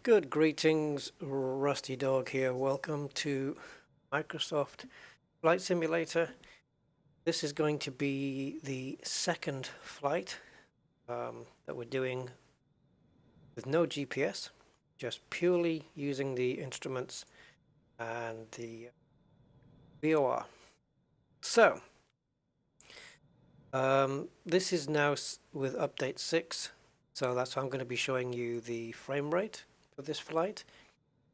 Good greetings, Rusty Dog here. Welcome to Microsoft Flight Simulator. This is going to be the second flight that we're doing with no GPS, just purely using the instruments and the VOR. So, this is now with update 6, so that's how I'm going to be showing you the frame rate for this flight.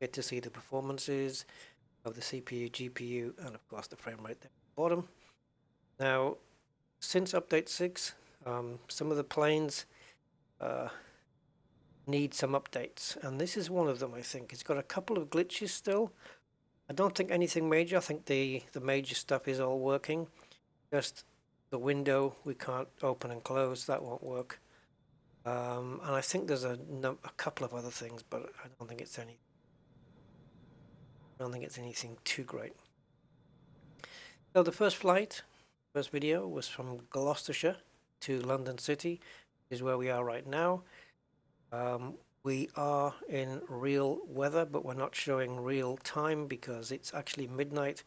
Get to see the performances of the CPU, GPU, and of course the frame rate there at the bottom. Now, since update 6, some of the planes need some updates, and this is one of them. I think it's got a couple of glitches still. I don't think anything major. I think the major stuff is all working. Just the window we can't open and close, that won't work. And I think there's a couple of other things, but I don't think it's anything too great. So the first video was from Gloucestershire to London City, which is where we are right now. We are in real weather, but we're not showing real time because it's actually midnight.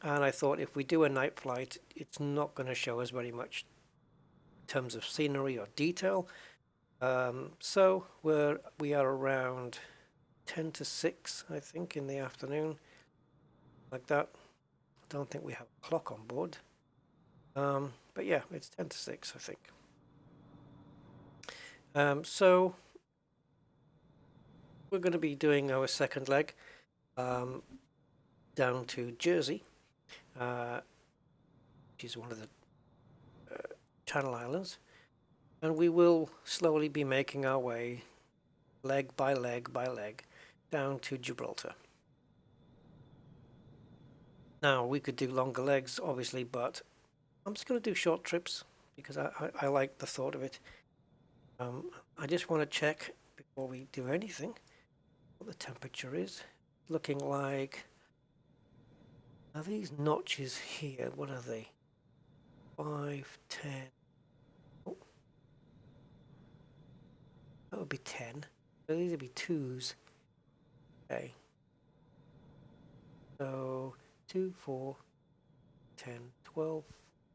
And I thought if we do a night flight, it's not going to show us very much in terms of scenery or detail. So we are around 10 to 6, I think, in the afternoon, like that. I don't think we have a clock on board. But yeah, it's 10 to 6, I think. So we're going to be doing our second leg down to Jersey, which is one of the Channel Islands, and we will slowly be making our way leg by leg by leg down to Gibraltar. Now we could do longer legs obviously, but I'm just going to do short trips because I like the thought of it. I just want to check before we do anything what the temperature is. Looking like, are these notches here, what are they? 5, 10. Oh, that would be 10. So these would be 2s. Okay. So 2, 4, 10, 12,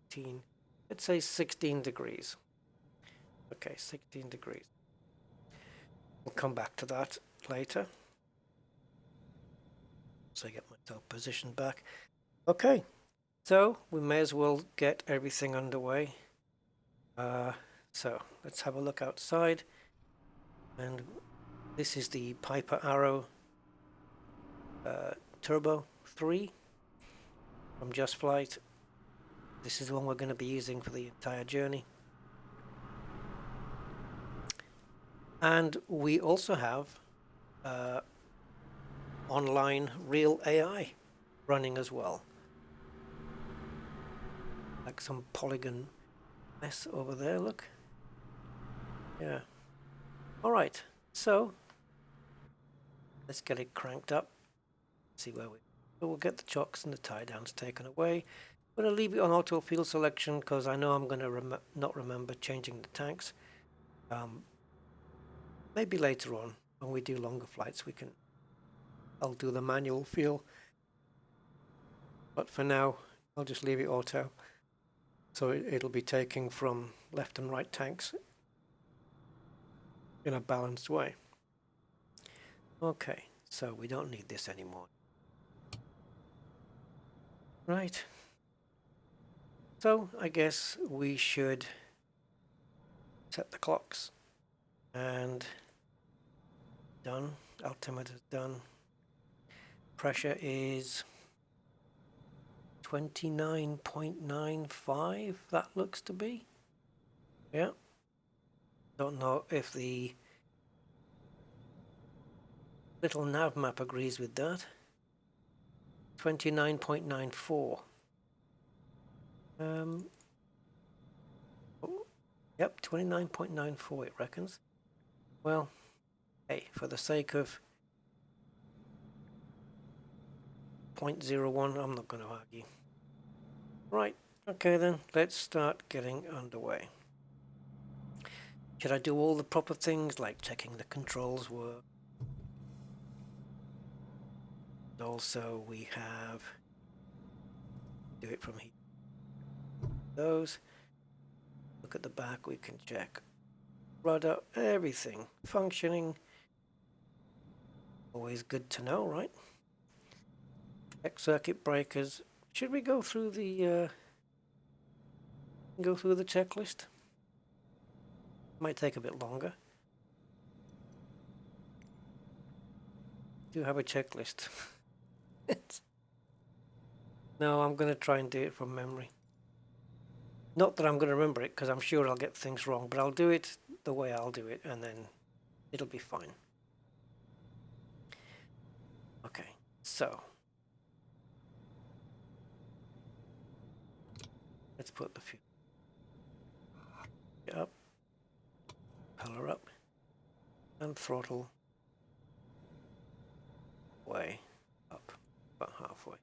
14. Let's say 16 degrees. Okay, 16 degrees. We'll come back to that later. So I get myself positioned back. Okay, so we may as well get everything underway. So let's have a look outside. And this is the Piper Arrow Turbo 3 from Just Flight. This is the one we're going to be using for the entire journey. And we also have online real AI running as well. Like some polygon mess over there, look. Yeah. Alright, so let's get it cranked up. See where we'll get the chocks and the tie downs taken away. I'm going to leave it on auto field selection because I know I'm going to not remember changing the tanks. Maybe later on when we do longer flights I'll do the manual feel, but for now I'll just leave it auto, so it'll be taking from left and right tanks in a balanced way. Okay, so we don't need this anymore. Right, so I guess we should set the clocks. And done. Altimeter's done. Pressure is 29.95, that looks to be. Yeah. Don't know if the little nav map agrees with that. 29.94. Yep, 29.94 it reckons. Well, hey, for the sake of 0.01, I'm not going to argue. Right, okay then, let's start getting underway. Should I do all the proper things like checking the controls work, Also, we have do it from here. Those. Look at the back. We can check rudder, everything functioning. Always good to know, right? Check circuit breakers. Should we go through the checklist? Might take a bit longer. Do have a checklist. No, I'm going to try and do it from memory. Not that I'm going to remember it, because I'm sure I'll get things wrong, but I'll do it the way I'll do it, and then it'll be fine. Okay, so let's put the fuse up, color up, and throttle way up, about halfway.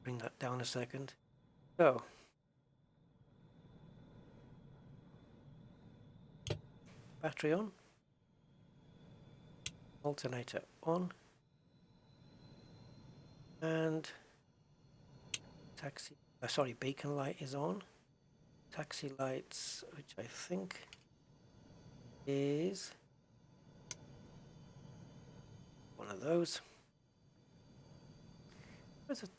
Bring that down a second. So, battery on, alternator on, and beacon light is on. Taxi lights, which I think is one of those. Where's it?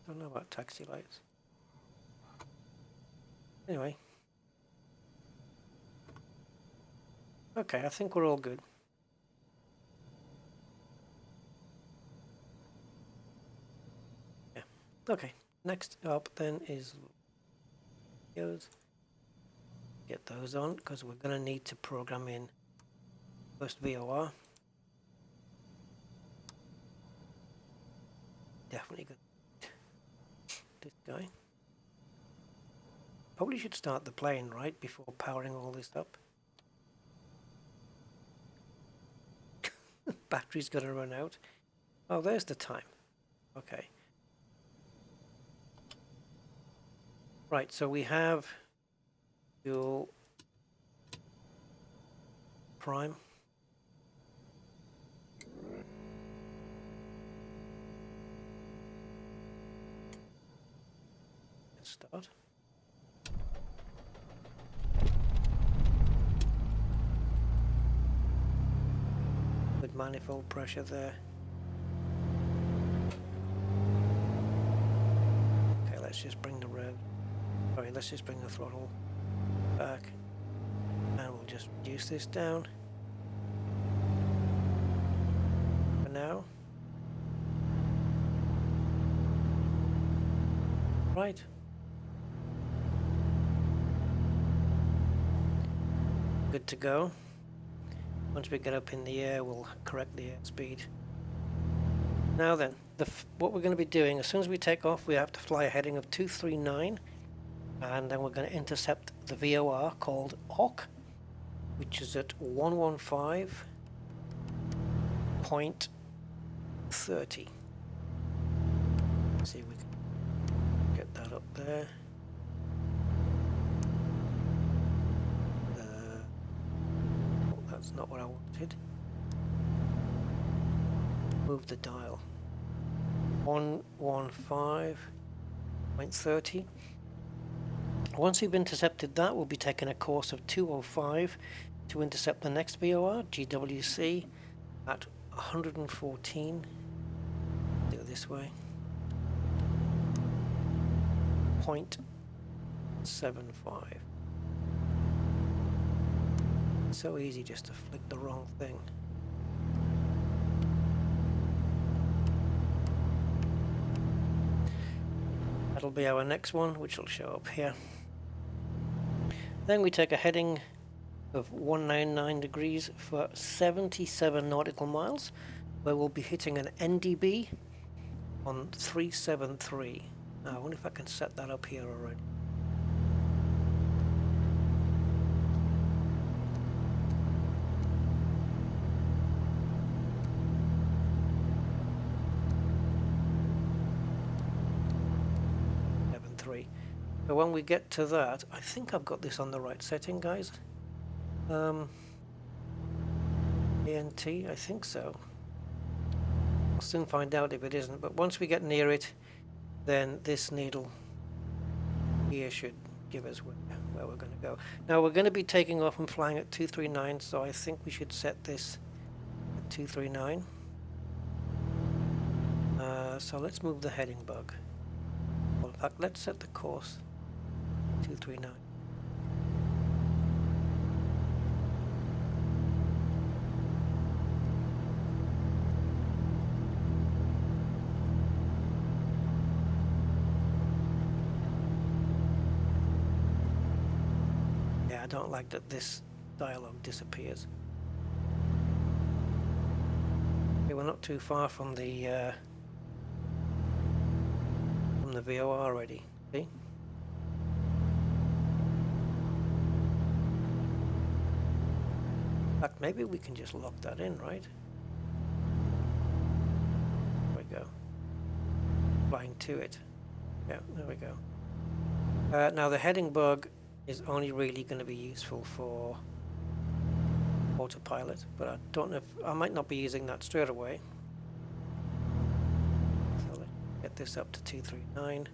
Don't know about taxi lights. Anyway. Okay, I think we're all good. Yeah. Okay, next up then is videos. Get those on, because we're going to need to program in first VOR. Definitely good. This guy. Probably should start the plane, right, before powering all this up. Battery's going to run out. Oh, there's the time. Okay. Right, so we have dual prime. Let's start. Good manifold pressure there. Okay, let's just bring the rev. Sorry, let's just bring the throttle back. And we'll just reduce this down. For now. Right. Good to go. Once we get up in the air, we'll correct the airspeed. Now then, what we're going to be doing, as soon as we take off, we have to fly a heading of 239, and then we're going to intercept the VOR called OC, which is at 115.30. See if we can get that up there. That's not what I wanted. Move the dial. 115.30. Once we've intercepted that, we'll be taking a course of 205 to intercept the next VOR, GWC, at 114. Do it this way. 0.75. So easy just to flick the wrong thing. That'll be our next one, which will show up here. Then we take a heading of 199 degrees for 77 nautical miles, where we'll be hitting an NDB on 373. Now, I wonder if I can set that up here already. So when we get to that, I think I've got this on the right setting, guys. ANT, I think so. I'll soon find out if it isn't, but once we get near it, then this needle here should give us where we're going to go. Now we're going to be taking off and flying at 239, so I think we should set this at 239. So let's move the heading bug. Well, in fact, let's set the course 239. Yeah, I don't like that this dialogue disappears. Okay, we're not too far from the VOR already. See? In fact, maybe we can just lock that in, right? There we go. Flying to it. Yeah, there we go. Now the heading bug is only really going to be useful for autopilot, but I don't know if I might not be using that straight away. So let's get this up to 239.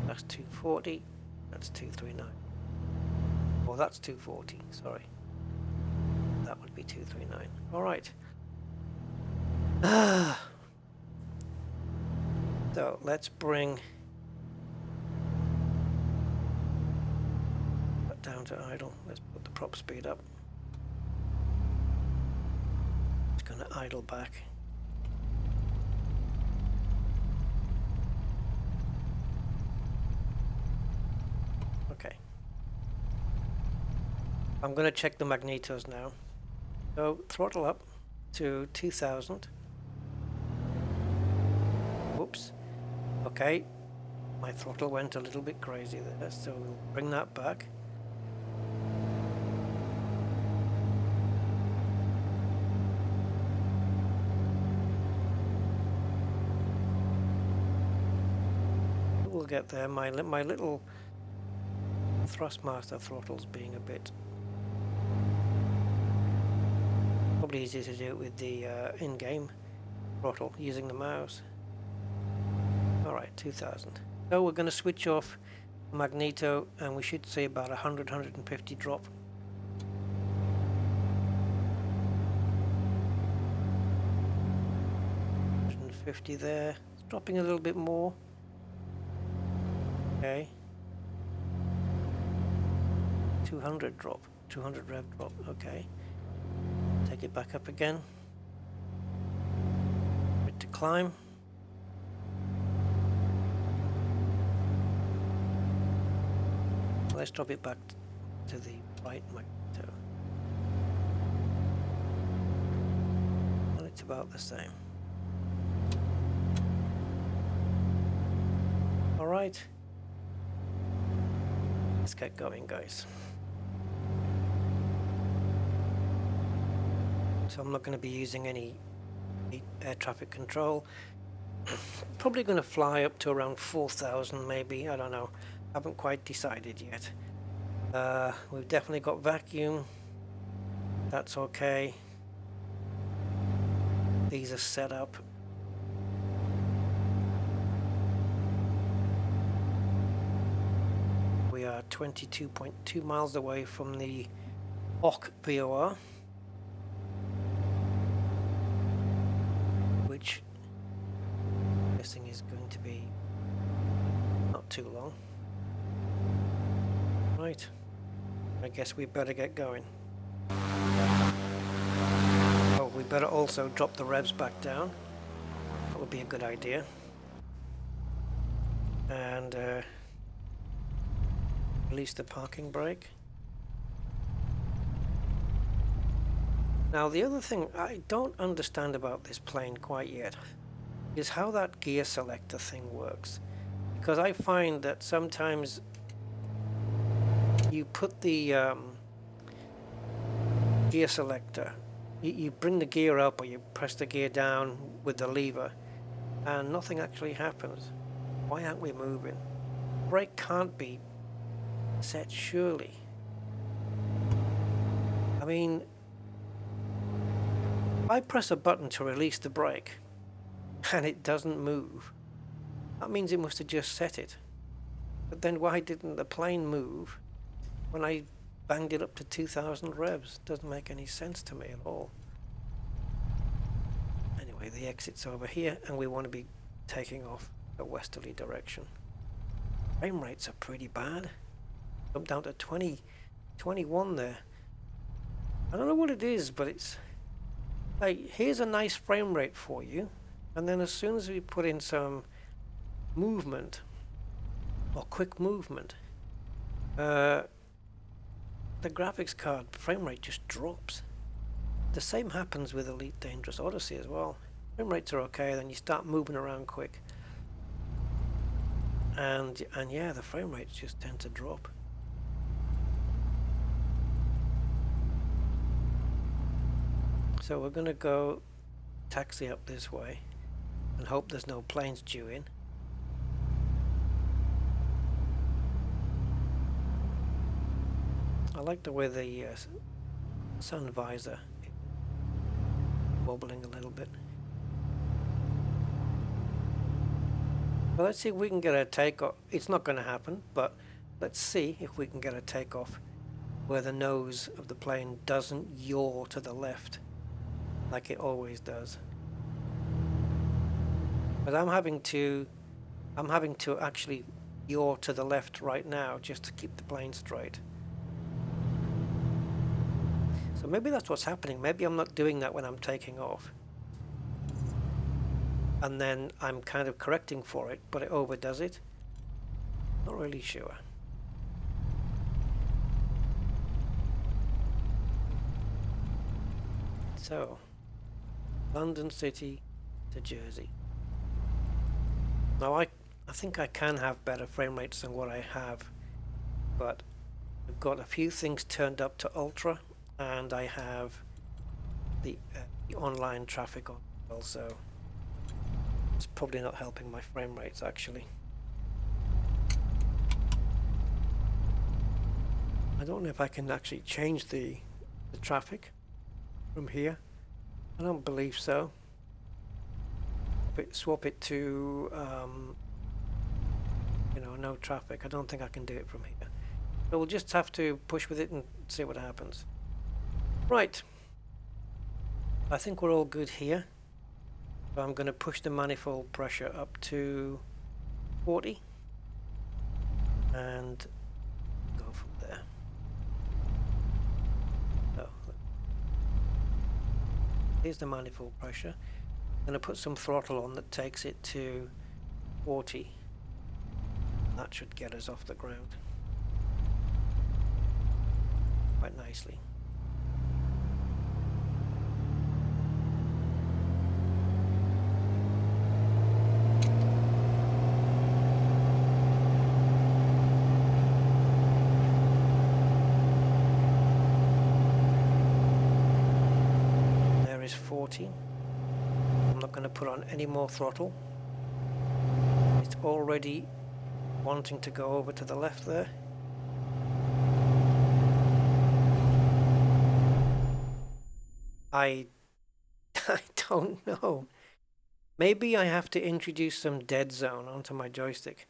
That's 240. That's 239. Well, that's 240. Sorry, that would be 239. All right. So let's bring that down to idle. Let's put the prop speed up. It's going to idle back. Okay. I'm going to check the magnetos now. So throttle up to 2000. Whoops. Okay. My throttle went a little bit crazy there, so we'll bring that back. We'll get there. My little Thrustmaster throttle's being a bit... Probably easier to do it with the in-game throttle using the mouse. Alright, 2000. So we're going to switch off magneto and we should see about 100-150 drop. 150 there. It's dropping a little bit more. Okay. 200 drop. 200 rev drop. Okay. Take it back up again. To climb. Let's drop it back to the right magneto. And it's about the same. Alright. Let's get going, guys. So I'm not going to be using any air traffic control. Probably going to fly up to around 4,000 maybe, I don't know. Haven't quite decided yet. We've definitely got vacuum. That's okay. These are set up. We are 22.2 miles away from the HOC VOR, which I'm guessing is going to be not too long. Right, I guess we better get going. Oh, we better also drop the revs back down. That would be a good idea. And release the parking brake. Now the other thing I don't understand about this plane quite yet is how that gear selector thing works. Because I find that sometimes you put the gear selector You bring the gear up or you press the gear down with the lever and nothing actually happens. Why aren't we moving? Brake can't be set, surely. I mean, if I press a button to release the brake and it doesn't move, that means it must have just set it. But then why didn't the plane move when I banged it up to 2000 revs? Doesn't make any sense to me at all. Anyway, the exit's over here and we want to be taking off a westerly direction. Frame rates are pretty bad. Up down to 20, 21 there. I don't know what it is, but it's like, here's a nice frame rate for you, and then as soon as we put in some movement or quick movement, the graphics card frame rate just drops. The same happens with Elite Dangerous Odyssey as well. Frame rates are okay, then you start moving around quick, and yeah, the frame rates just tend to drop. So we're gonna go taxi up this way and hope there's no planes due in. I like the way the sun visor is wobbling a little bit. Well, let's see if we can get a takeoff. It's not going to happen, but let's see if we can get a takeoff where the nose of the plane doesn't yaw to the left like it always does. But I'm having to actually yaw to the left right now just to keep the plane straight. So maybe that's what's happening. Maybe I'm not doing that when I'm taking off. And then I'm kind of correcting for it, but it overdoes it. Not really sure. So, London City to Jersey. Now I think I can have better frame rates than what I have, but I've got a few things turned up to ultra, and I have the online traffic on also. It's probably not helping my frame rates actually. I don't know if I can actually change the traffic from here. I don't believe so. Swap it to you know, no traffic. I don't think I can do it from here. So we'll just have to push with it and see what happens. Right. I think we're all good here. So I'm going to push the manifold pressure up to 40 and go from there. So here's the manifold pressure. I'm going to put some throttle on that takes it to 40. That should get us off the ground quite nicely. There is 40. I'm not going to put on any more throttle. It's already wanting to go over to the left there. I don't know. Maybe I have to introduce some dead zone onto my joystick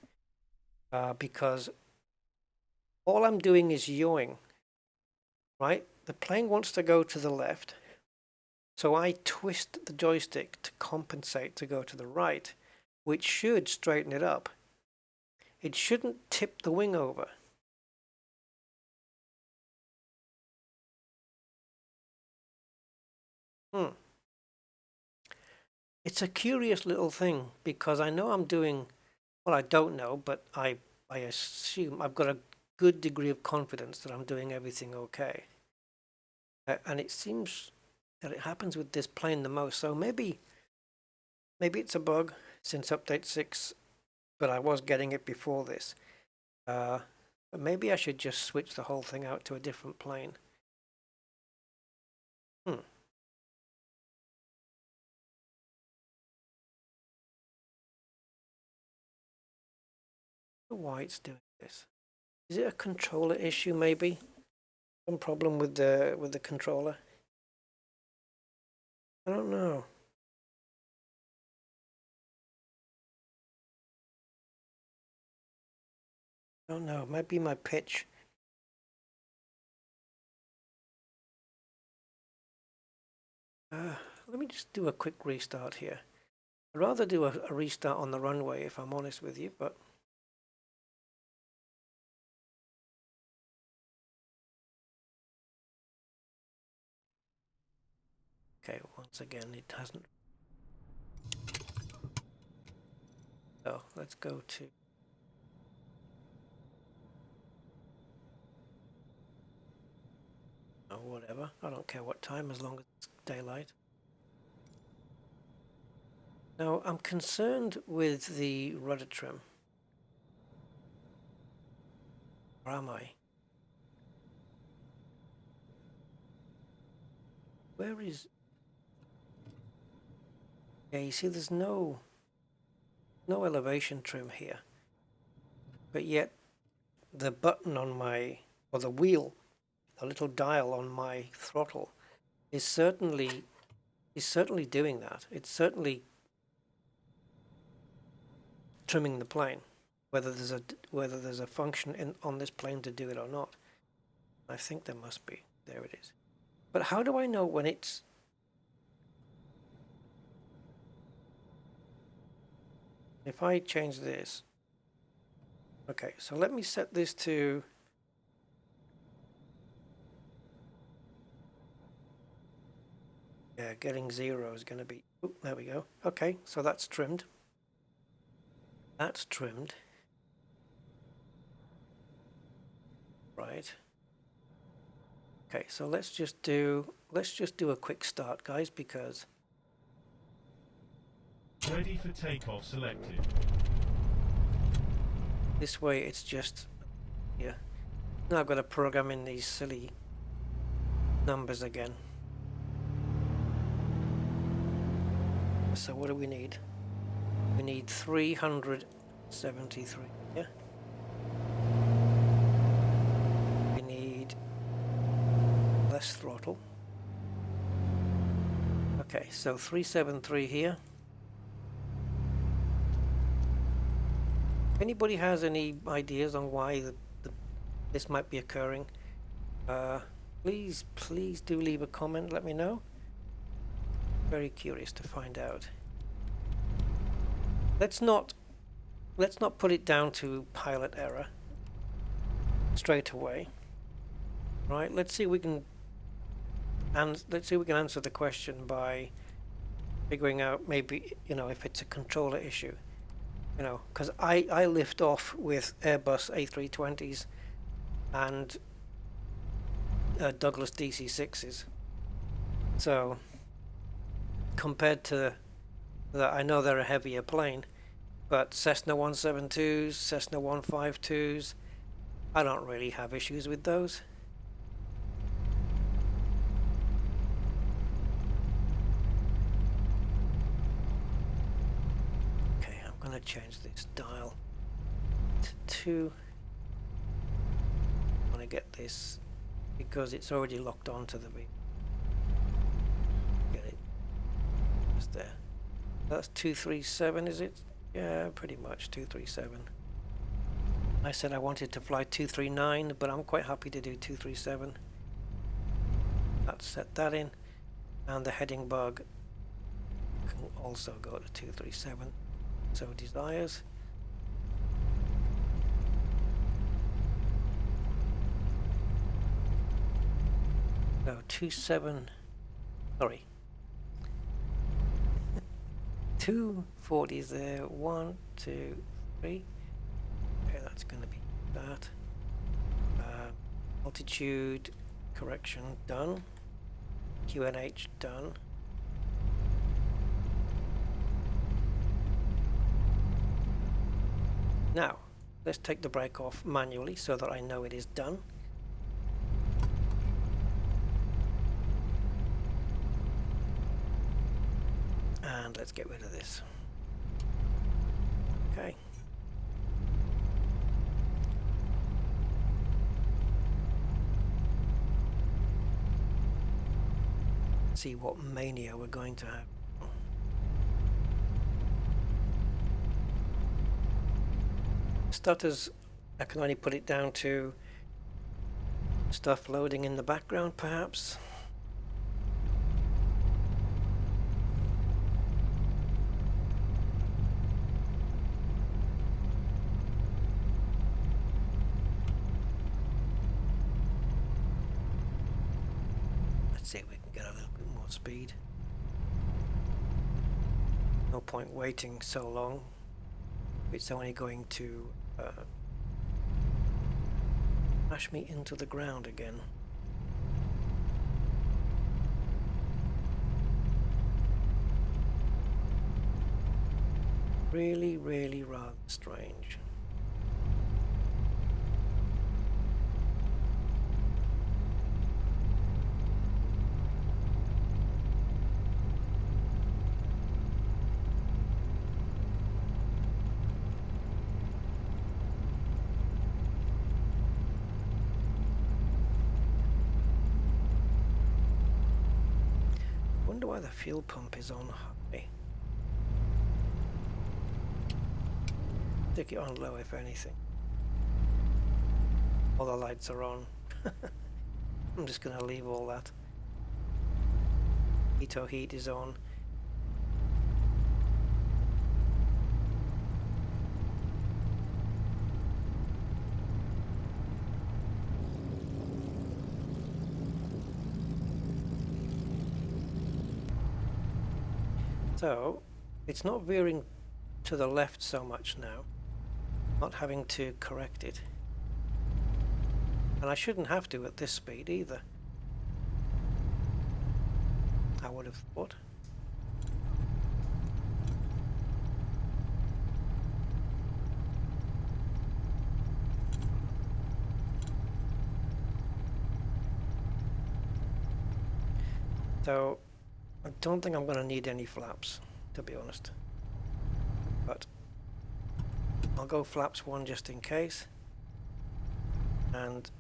because all I'm doing is yawing, right? The plane wants to go to the left, so I twist the joystick to compensate to go to the right, which should straighten it up. It shouldn't tip the wing over. It's a curious little thing because I know I'm doing, well, I don't know, but I assume I've got a good degree of confidence that I'm doing everything okay. And it seems that it happens with this plane the most. So maybe it's a bug since update 6, but I was getting it before this. But maybe I should just switch the whole thing out to a different plane. why it's doing this. Is it a controller issue maybe? Some problem with the controller? I don't know. I don't know. It might be my pitch. Let me just do a quick restart here. I'd rather do a restart on the runway if I'm honest with you, but okay, once again it hasn't. So let's go to whatever. I don't care what time as long as it's daylight. Now I'm concerned with the rudder trim. Or am I? Where is... Yeah, you see there's no elevation trim here. But yet the button on my, or the wheel, the little dial on my throttle is certainly doing that. It's certainly trimming the plane, whether there's a function on this plane to do it or not. I think there must be. There it is. But how do I know when it's... If I change this... Okay, so let me set this to... Yeah, getting 0 is going to be... Oh, there we go. Okay, so that's trimmed. That's trimmed. Right. Okay, so let's just do a quick start, guys, because... Ready for takeoff selected. This way it's just... Yeah. Now I've got to program in these silly numbers again. So what do we need? We need 373, yeah? We need less throttle. Okay, so 373 here. If anybody has any ideas on why this might be occurring, please do leave a comment, let me know. Very curious to find out. Let's not put it down to pilot error straight away. Right? Let's see if we can answer the question by figuring out maybe, you know, if it's a controller issue. You know, because I lift off with Airbus A320s and Douglas DC-6s. So compared to that, I know they're a heavier plane, but Cessna 172s, Cessna 152s, I don't really have issues with those. Okay, I'm going to change this dial to 2. I want to get this because it's already locked onto the vehicle. Get it just there. That's 237, is it? Yeah, pretty much 237. I said I wanted to fly 239, but I'm quite happy to do 237. Let's set that in, and the heading bug can also go to 237. So desires. No, 27. Sorry. 240s there. 1, 2, 3. Okay, that's going to be that. Altitude correction done. QNH done. Now, let's take the brake off manually so that I know it is done. And let's get rid of this. Okay. see what mania we're going to have. Stutters, I can only put it down to stuff loading in the background, perhaps. Let's see if we can get a little bit more speed. No point waiting so long. It's only going to smash me into the ground again. Really, really rather strange. Wonder why the fuel pump is on high. Stick it on low if anything. All the lights are on. I'm just gonna leave all that. Heat is on. So it's not veering to the left so much now, not having to correct it. And I shouldn't have to at this speed either, I would have thought. So I don't think I'm going to need any flaps, to be honest. But I'll go flaps 1 just in case. And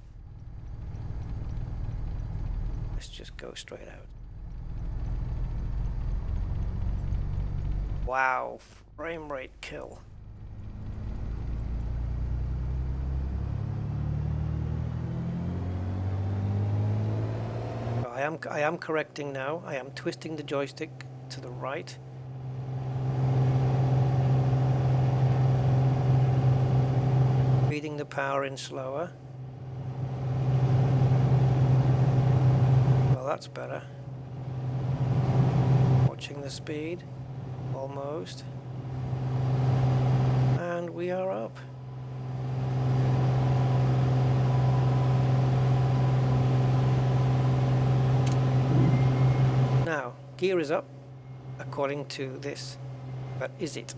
let's just go straight out. Wow, frame rate kill. I am correcting now. I am twisting the joystick to the right. Feeding the power in slower. Well, that's better. Watching the speed. Almost. And we are up. Now, gear is up, according to this, but is it?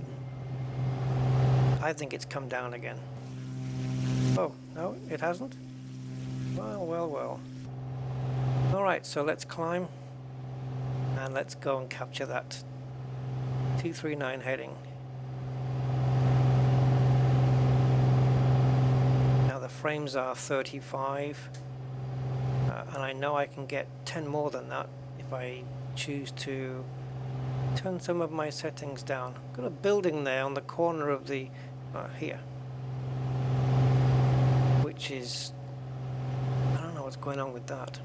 I think it's come down again. Oh, no, it hasn't? Well, well, well. Alright, so let's climb, and let's go and capture that 239 heading. Now the frames are 35, and I know I can get 10 more than that if I choose to turn some of my settings down. I've got a building there on the corner of the here, which is, I don't know what's going on with that.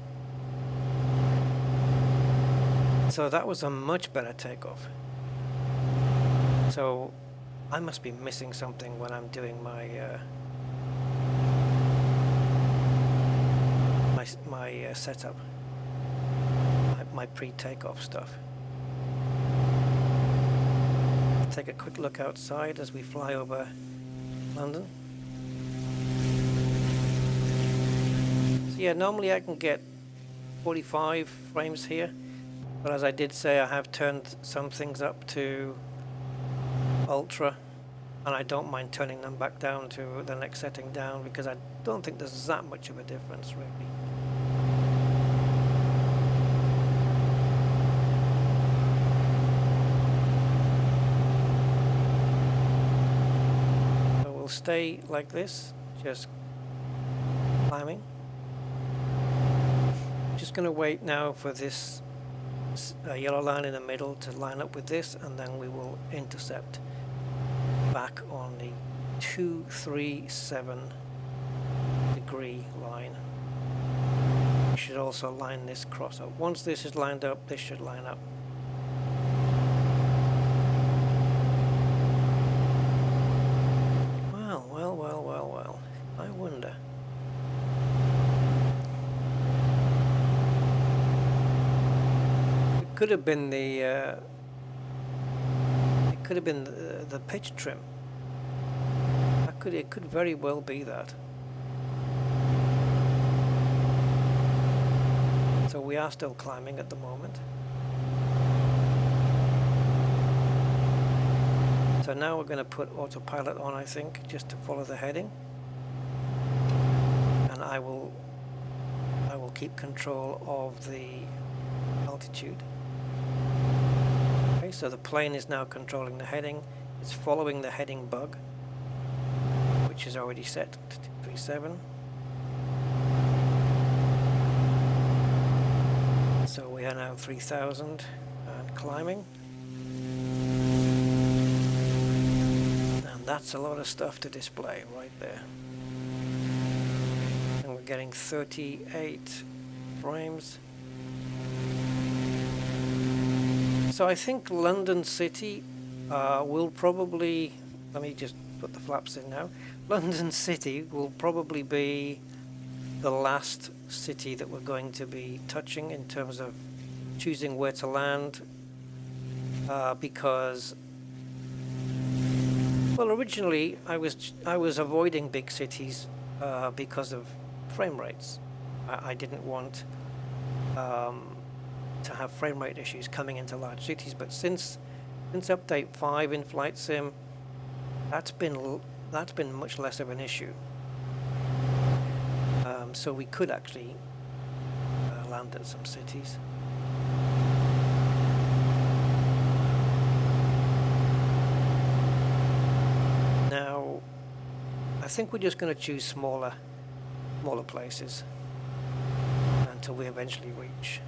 So that was a much better takeoff. So I must be missing something when I'm doing my my setup. My pre-takeoff stuff. Take a quick look outside as we fly over London. So yeah, normally I can get 45 frames here, but as I did say, I have turned some things up to ultra, and I don't mind turning them back down to the next setting down because I don't think there's that much of a difference really. Stay like this, just climbing. Just going to wait now for this yellow line in the middle to line up with this, and then we will intercept back on the 237 degree line. We should also line this cross up. Once this is lined up, this should line up. Well, I wonder. It could have been the pitch trim. It could very well be that. So we are still climbing at the moment. So now we're going to put autopilot on, I think, just to follow the heading. And I will keep control of the altitude. Okay, so the plane is now controlling the heading. It's following the heading bug, which is already set to 237. So we are now 3000 and climbing. And that's a lot of stuff to display right there. And we're getting 38 frames. So I think London City will probably, let me just put the flaps in now. London City will probably be the last city that we're going to be touching in terms of choosing where to land, because, well, originally I was avoiding big cities because of frame rates. I didn't want to have frame rate issues coming into large cities, but since update 5 in Flight Sim, that's been much less of an issue. So we could actually land at some cities. Now, I think we're just going to choose smaller places until we eventually reach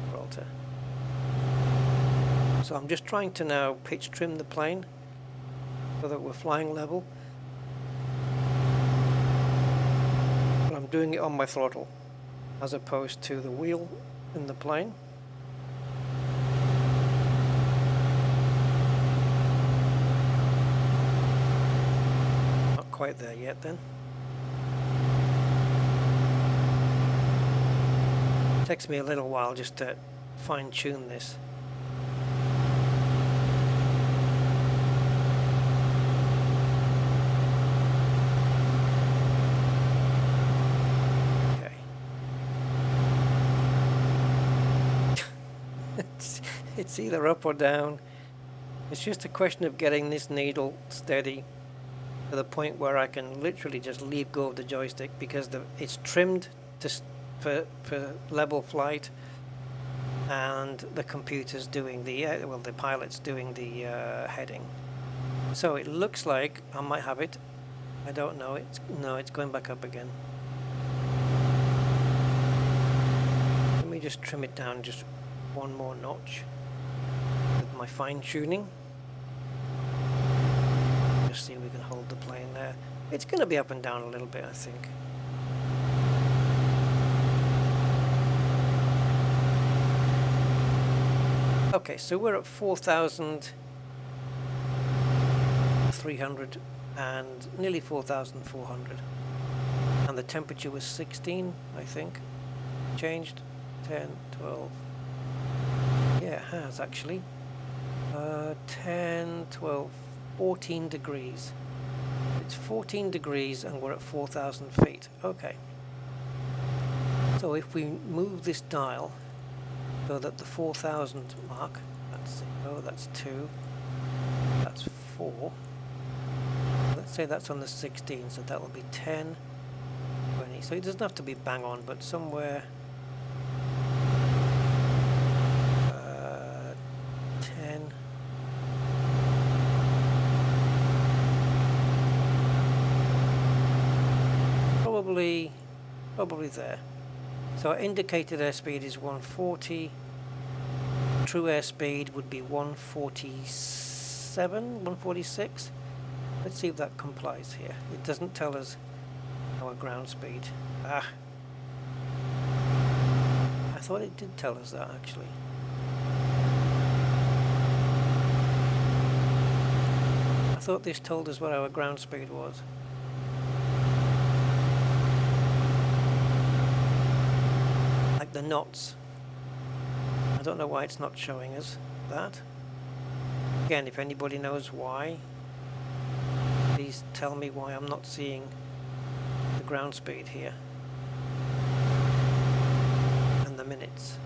Gibraltar. So I'm just trying to now pitch trim the plane so that we're flying level. But I'm doing it on my throttle as opposed to the wheel in the plane. Not quite there yet then. It takes me a little while just to fine-tune this. It's either up or down. It's just a question of getting this needle steady to the point where I can literally just leave go of the joystick, because it's trimmed for level flight, and the computer's doing the pilot's doing the heading. So it looks like I might have it. I don't know. It's going back up again. Let me just trim it down just one more notch with my fine-tuning. Just see if we can hold the plane there. It's going to be up and down a little bit, I think. Okay, so we're at 4,300 and nearly 4,400, and the temperature was 16, I think. Changed 10, 12. Yeah, it has actually. 10, 12, 14 degrees. It's 14 degrees and we're at 4,000 feet. Okay. So if we move this dial so that the 4,000 mark, that's 0, that's 2, that's 4. Let's say that's on the 16, so that will be 10, 20. So it doesn't have to be bang on, but somewhere 10. Probably there. So our indicated airspeed is 140. true airspeed would be 147, 146. Let's see if that complies here. It doesn't tell us our ground speed. I thought it did tell us that actually. I thought this told us what our ground speed was. Like the knots. I don't know why it's not showing us that. Again, if anybody knows why, please tell me why I'm not seeing the ground speed here. And the minutes.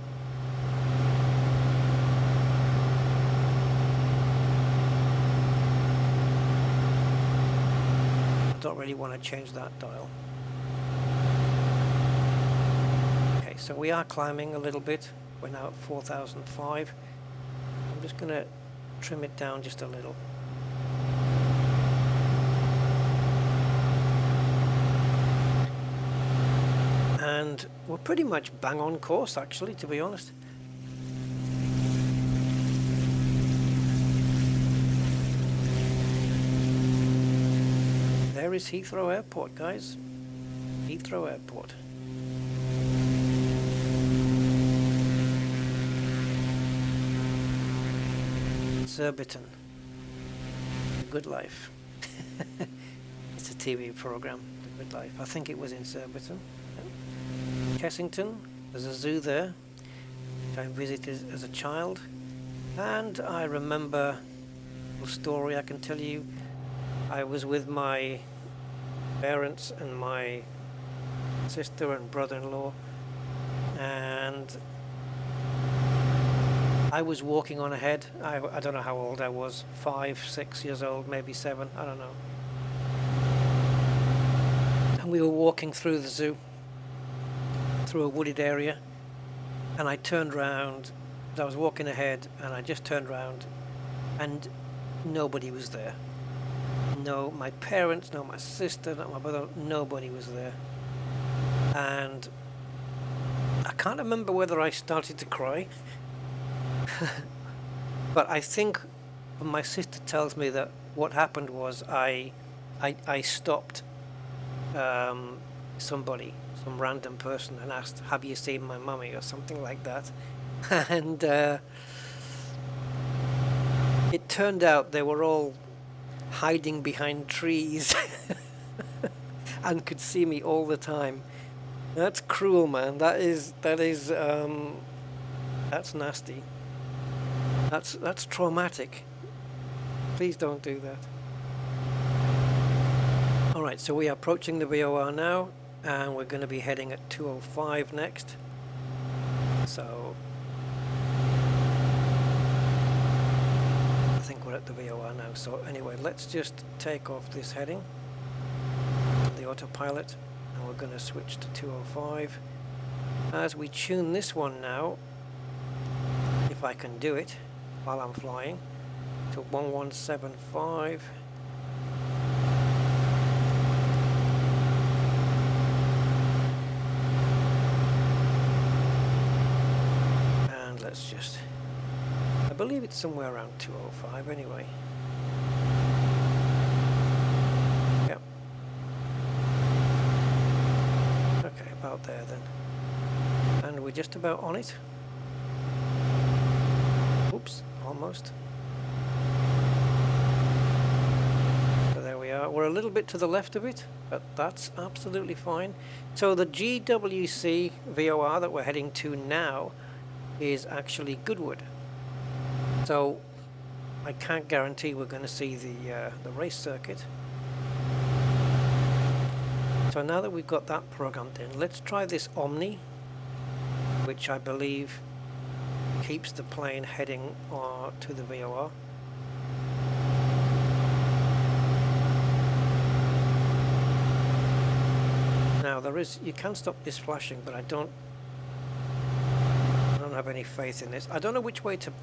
I don't really want to change that dial. Okay, so we are climbing a little bit. We're now at 4,005. I'm just going to trim it down just a little. And we're pretty much bang on course actually, to be honest. There is Heathrow Airport, guys. Heathrow Airport. Surbiton. The Good Life. It's a TV program, The Good Life. I think it was in Surbiton. Chessington, there's a zoo there, which I visited as a child. And I remember a story I can tell you. I was with my parents and my sister and brother-in-law, and I was walking on ahead. I don't know how old I was, 5, 6 years old, maybe 7, I don't know. And we were walking through the zoo, through a wooded area, and I turned round. I was walking ahead, and I just turned round, and nobody was there. No, my parents, no, my sister, no, my brother, nobody was there. And I can't remember whether I started to cry. But I think my sister tells me that what happened was I stopped somebody, some random person, and asked, "Have you seen my mummy?" or something like that. And it turned out they were all hiding behind trees and could see me all the time. That's cruel, man. That's nasty. That's traumatic. Please don't do that. Alright, so we are approaching the VOR now, and we're going to be heading at 205 next. So I think we're at the VOR now. So anyway, let's just take off this heading, the autopilot, and we're going to switch to 205. As we tune this one now, if I can do it while I'm flying, to 1175. And let's just, I believe it's somewhere around 205 anyway. Yep. Okay, about there then. And we're just about on it. Oops, almost. So there we are. We're a little bit to the left of it, but that's absolutely fine. So the GWC VOR that we're heading to now is actually Goodwood. So I can't guarantee we're going to see the race circuit. So now that we've got that programmed in, let's try this Omni, which I believe keeps the plane heading to the VOR. Now you can stop this flashing, but I don't have any faith in this. I don't know which way to.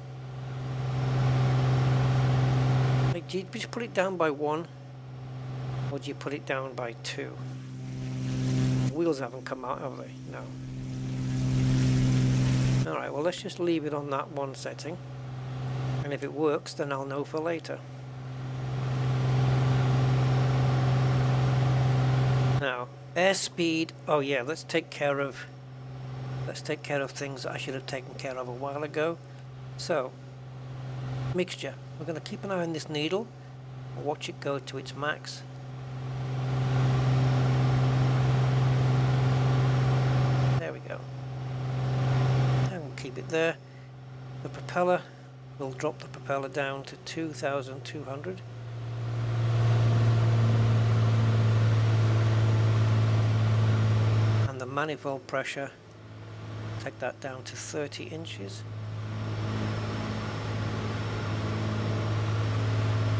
Like, do you just put it down by 1, or do you put it down by 2? The wheels haven't come out, have they? No. Alright, well let's just leave it on that one setting, and if it works then I'll know for later. Now, airspeed, oh yeah, let's take care of things I should have taken care of a while ago. So, mixture. We're going to keep an eye on this needle, watch it go to its max. There we go. And we'll keep it there. The propeller, we'll drop the propeller down to 2,200. And the manifold pressure, take that down to 30 inches.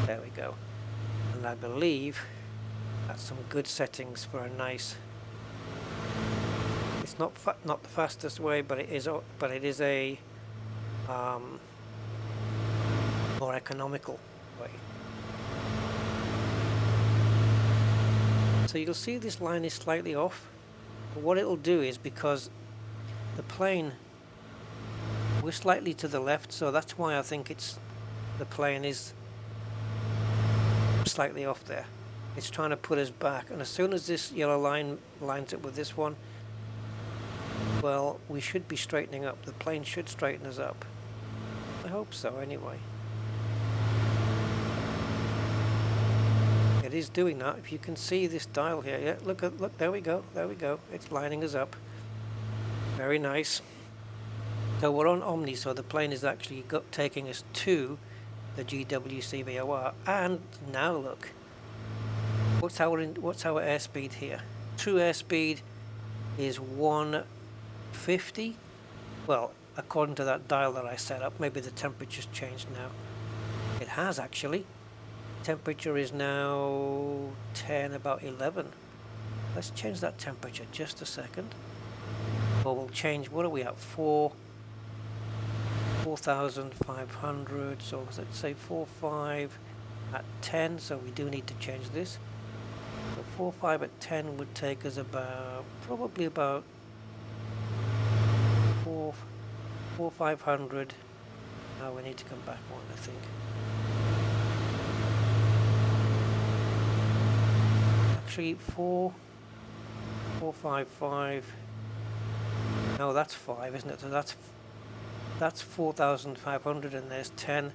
There we go. And I believe that's some good settings for a nice. It's not the fastest way, but it is a more economical way. So you'll see this line is slightly off. But what it'll do is, because the plane, we're slightly to the left, so that's why I think the plane is slightly off there. It's trying to put us back, and as soon as this yellow line lines up with this one, well, we should be straightening up. The plane should straighten us up. I hope so, anyway. It is doing that. If you can see this dial here, yeah, look, there we go, it's lining us up. Very nice. So we're on Omni, so the plane is actually taking us to the GWC VOR. And now look, what's our airspeed here? True airspeed is 150. Well, according to that dial that I set up, maybe the temperature's changed now. It has actually. Temperature is now 10, about 11. Let's change that temperature just a second. Or we'll change, what are we at? 4,500, so let's say 4.5 at 10, so we do need to change this. So 4.5 at 10 would take us probably about 4,500. Now we need to come back one, I think. Actually 4.55. No, that's 5, isn't it? So that's 4,500, and there's 10.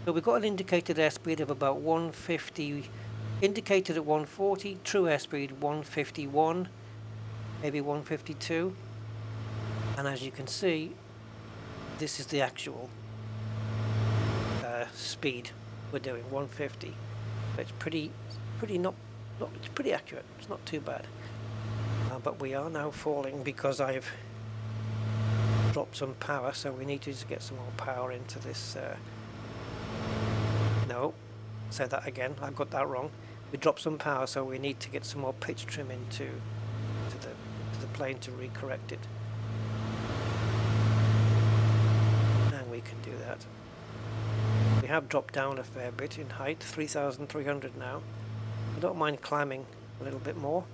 So we've got an indicated airspeed of about 150, indicated at 140, true airspeed 151, maybe 152. And as you can see, this is the actual speed we're doing, 150. So it's pretty it's pretty accurate. It's not too bad. But we are now falling because I've dropped some power, so we need to just get some more power into this. No, say that again, I got that wrong. We dropped some power, so we need to get some more pitch trim into the plane to recorrect it. And we can do that. We have dropped down a fair bit in height, 3,300 now. I don't mind climbing a little bit more.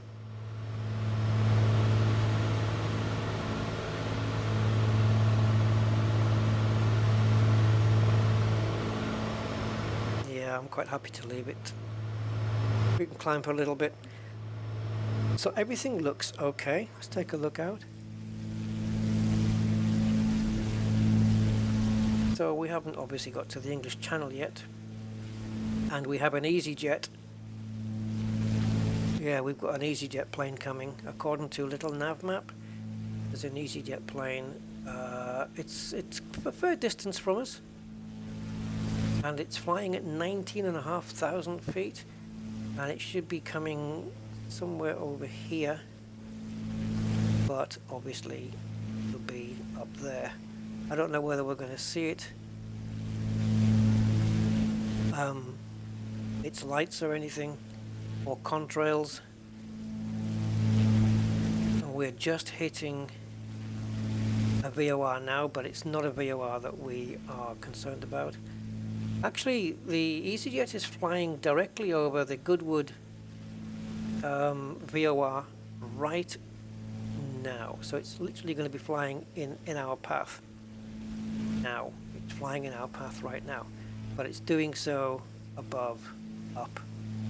Yeah, I'm quite happy to leave it. We can climb for a little bit. So everything looks okay. Let's take a look out. So we haven't obviously got to the English Channel yet. And we have an EasyJet. Yeah, we've got an EasyJet plane coming. According to little nav map, there's an EasyJet plane. It's a fair distance from us. And it's flying at 19,500 feet. And it should be coming somewhere over here. But obviously, it'll be up there. I don't know whether we're going to see it. Its lights or anything, or contrails. And we're just hitting a VOR now, but it's not a VOR that we are concerned about. Actually, the EasyJet is flying directly over the Goodwood VOR right now, so it's literally going to be flying in our path. now. It's flying in our path right now, but it's doing so above, up,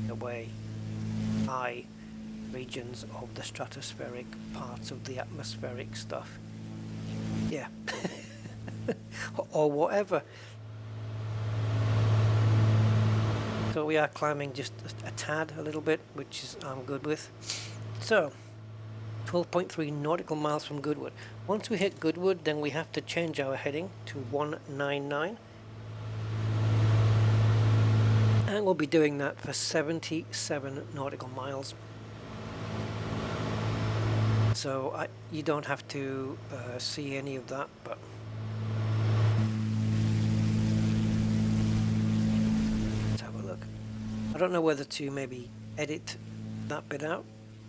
away, high regions of the stratospheric parts of the atmospheric stuff. Yeah. Or whatever. So we are climbing just a tad, a little bit, which is I'm good with. So 12.3 nautical miles from Goodwood. Once we hit Goodwood, then we have to change our heading to 199. And we'll be doing that for 77 nautical miles. So you don't have to see any of that, but let's have a look. I don't know whether to maybe edit that bit out,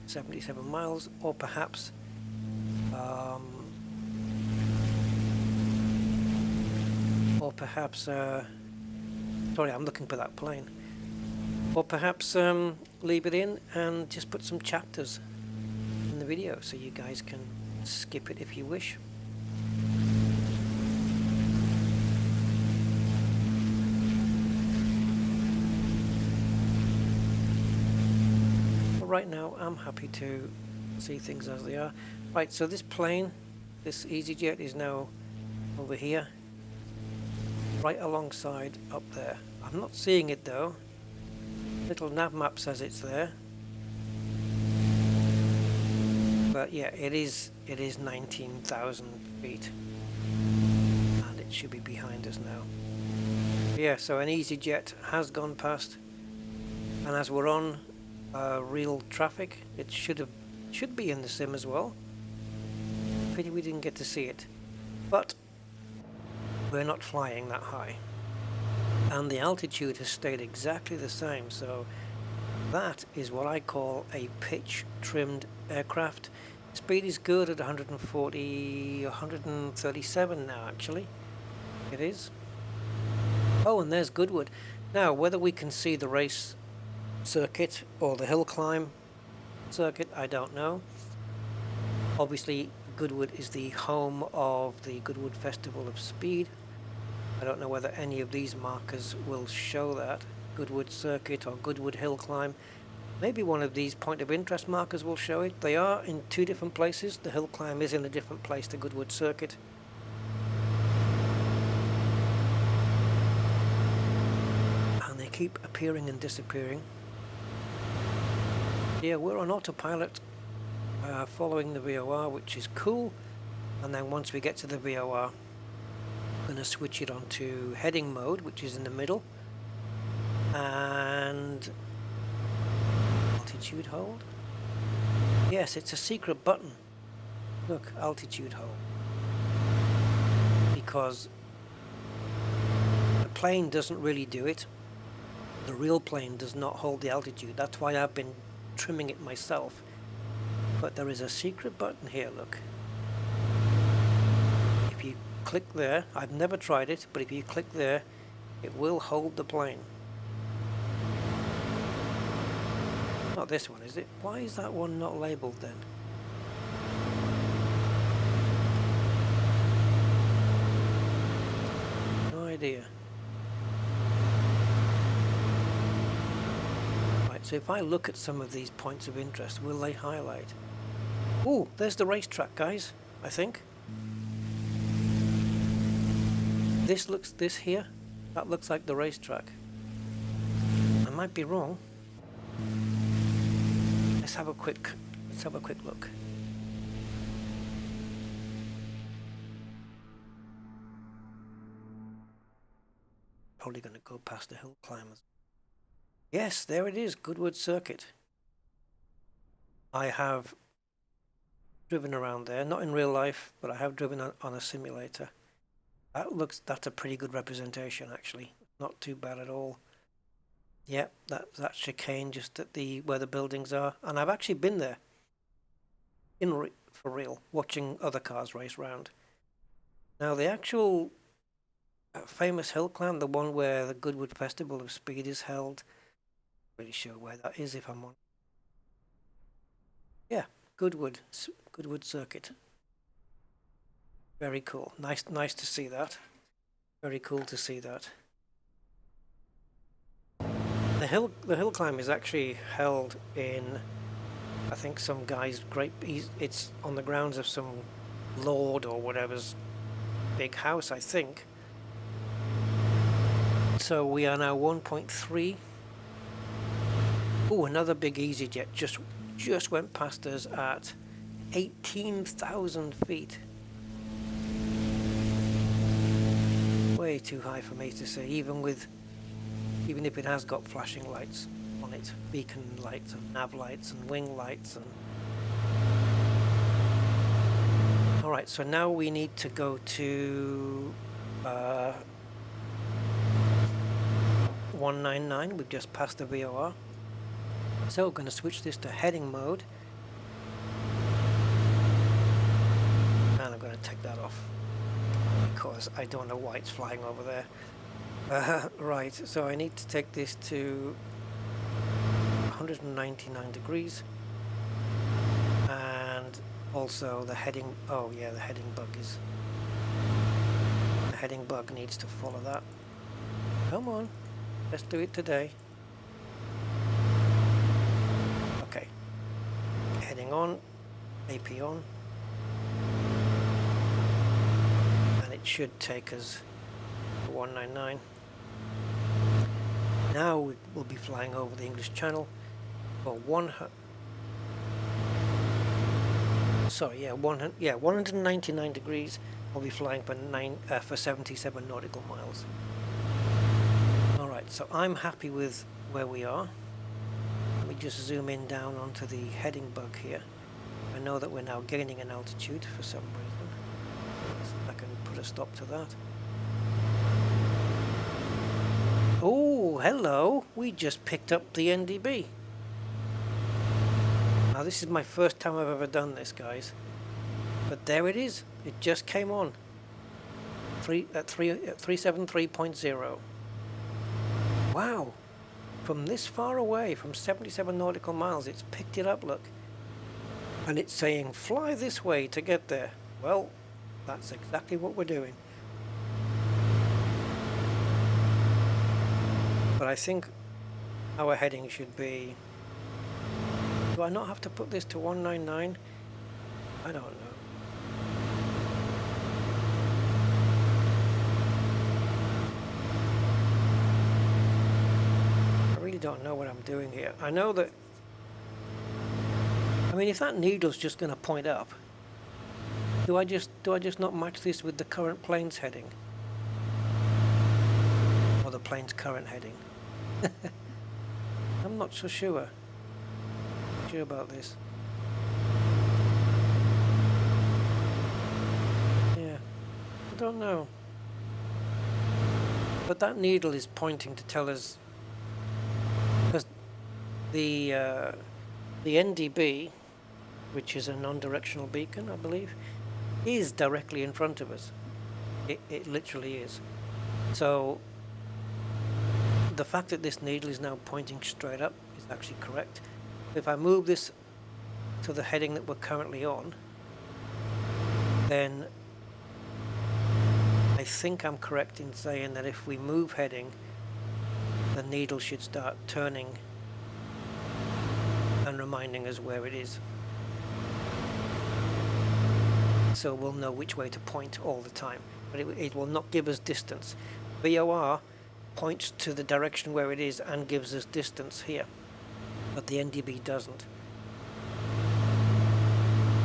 77 miles, or perhaps sorry, I'm looking for that plane. Or perhaps leave it in and just put some chapters in the video so you guys can skip it if you wish. But right now I'm happy to see things as they are. Right, so this plane, this EasyJet is now over here, right alongside up there. I'm not seeing it though. Little nav map says it's there. But yeah, it is 19,000 feet. And it should be behind us now. Yeah, so an EasyJet has gone past. And as we're on real traffic, it should be in the sim as well. Pity we didn't get to see it. But we're not flying that high. And the altitude has stayed exactly the same, so that is what I call a pitch trimmed aircraft. Speed is good at 140, 137 now actually. It is. Oh, and there's Goodwood. Now, whether we can see the race circuit or the hill climb circuit, I don't know. Obviously, Goodwood is the home of the Goodwood Festival of Speed. I don't know whether any of these markers will show that. Goodwood Circuit or Goodwood Hill Climb. Maybe one of these point of interest markers will show it. They are in two different places. The hill climb is in a different place to Goodwood Circuit. And they keep appearing and disappearing. Yeah, we're on autopilot following the VOR, which is cool. And then once we get to the VOR, I'm going to switch it on to heading mode, which is in the middle, and altitude hold. Yes, it's a secret button. Look, altitude hold, because the plane doesn't really do it. The real plane does not hold the altitude. That's why I've been trimming it myself. But there is a secret button here, look. If you click there, I've never tried it, but if you click there, it will hold the plane. Not this one, is it? Why is that one not labeled then? No idea. Right, so if I look at some of these points of interest, will they highlight? Ooh, there's the racetrack, guys, I think. This here, that looks like the racetrack. I might be wrong. Let's have a quick look. Probably going to go past the hill climbers. Yes, there it is, Goodwood Circuit. I have driven around there, not in real life, but I have driven on a simulator. That's a pretty good representation actually. Not too bad at all. Yep, that's chicane just at where the buildings are, and I've actually been there for real, watching other cars race round. Now the actual famous hill climb, the one where the Goodwood Festival of Speed is held, I'm really sure where that is if I'm on. Yeah, Goodwood Circuit. Very cool. Nice to see that. Very cool to see that. The hill climb is actually held in, I think, some guy's it's on the grounds of some lord or whatever's big house, I think. So we are now 1.3. Oh, another big EasyJet just went past us at 18,000 feet. Way too high for me to see, even if it has got flashing lights on it, beacon lights and nav lights and wing lights and. All right, so now we need to go to 199. We've just passed the VOR. So we're going to switch this to heading mode. And I'm going to take that off because I don't know why it's flying over there. Right, so I need to take this to 199 degrees. And also the heading, oh yeah, the heading bug needs to follow that. Come on, let's do it today. Okay, heading on, AP on, and it should take us to 199. Now we will be flying over the English Channel for 199 degrees. We'll be flying for 77 nautical miles. Alright, so I'm happy with where we are. Let me just zoom in down onto the heading bug here. I know that we're now gaining an altitude for some reason. So I can put a stop to that. Oh, hello! We just picked up the NDB. Now this is my first time I've ever done this, guys. But there it is. It just came on. 373.0. Wow! From this far away, from 77 nautical miles, it's picked it up, look. And it's saying, fly this way to get there. Well, that's exactly what we're doing. But I think our heading should be... Do I not have to put this to 199? I don't know. I really don't know what I'm doing here. I know that... I mean, if that needle's just going to point up, do I just not match this with the current plane's heading? Or the plane's current heading? I'm not so sure about this. Yeah, I don't know. But that needle is pointing to tell us, because the NDB, which is a non-directional beacon, I believe, is directly in front of us. It literally is. So the fact that this needle is now pointing straight up is actually correct. If I move this to the heading that we're currently on, then I think I'm correct in saying that if we move heading, the needle should start turning and reminding us where it is. So we'll know which way to point all the time, but it will not give us distance. VOR points to the direction where it is and gives us distance here, but the NDB doesn't.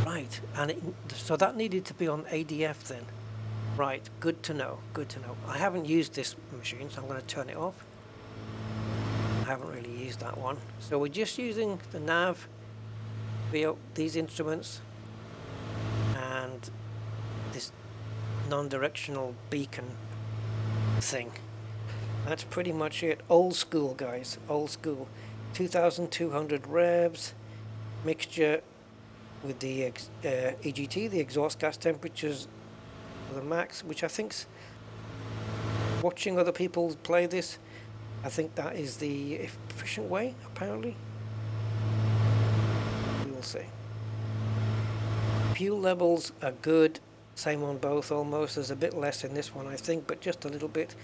Right, and so that needed to be on ADF then. Right, good to know, good to know. I haven't used this machine, so I'm going to turn it off. I haven't really used that one. So we're just using the nav, these instruments, and this non-directional beacon thing. That's pretty much it. Old school, guys, old school. 2,200 revs, mixture with the EGT, the exhaust gas temperatures, the max, which I think's, watching other people play this, I think that is the efficient way, apparently. We will see. Fuel levels are good. Same on both almost. There's a bit less in this one I think, but just a little bit.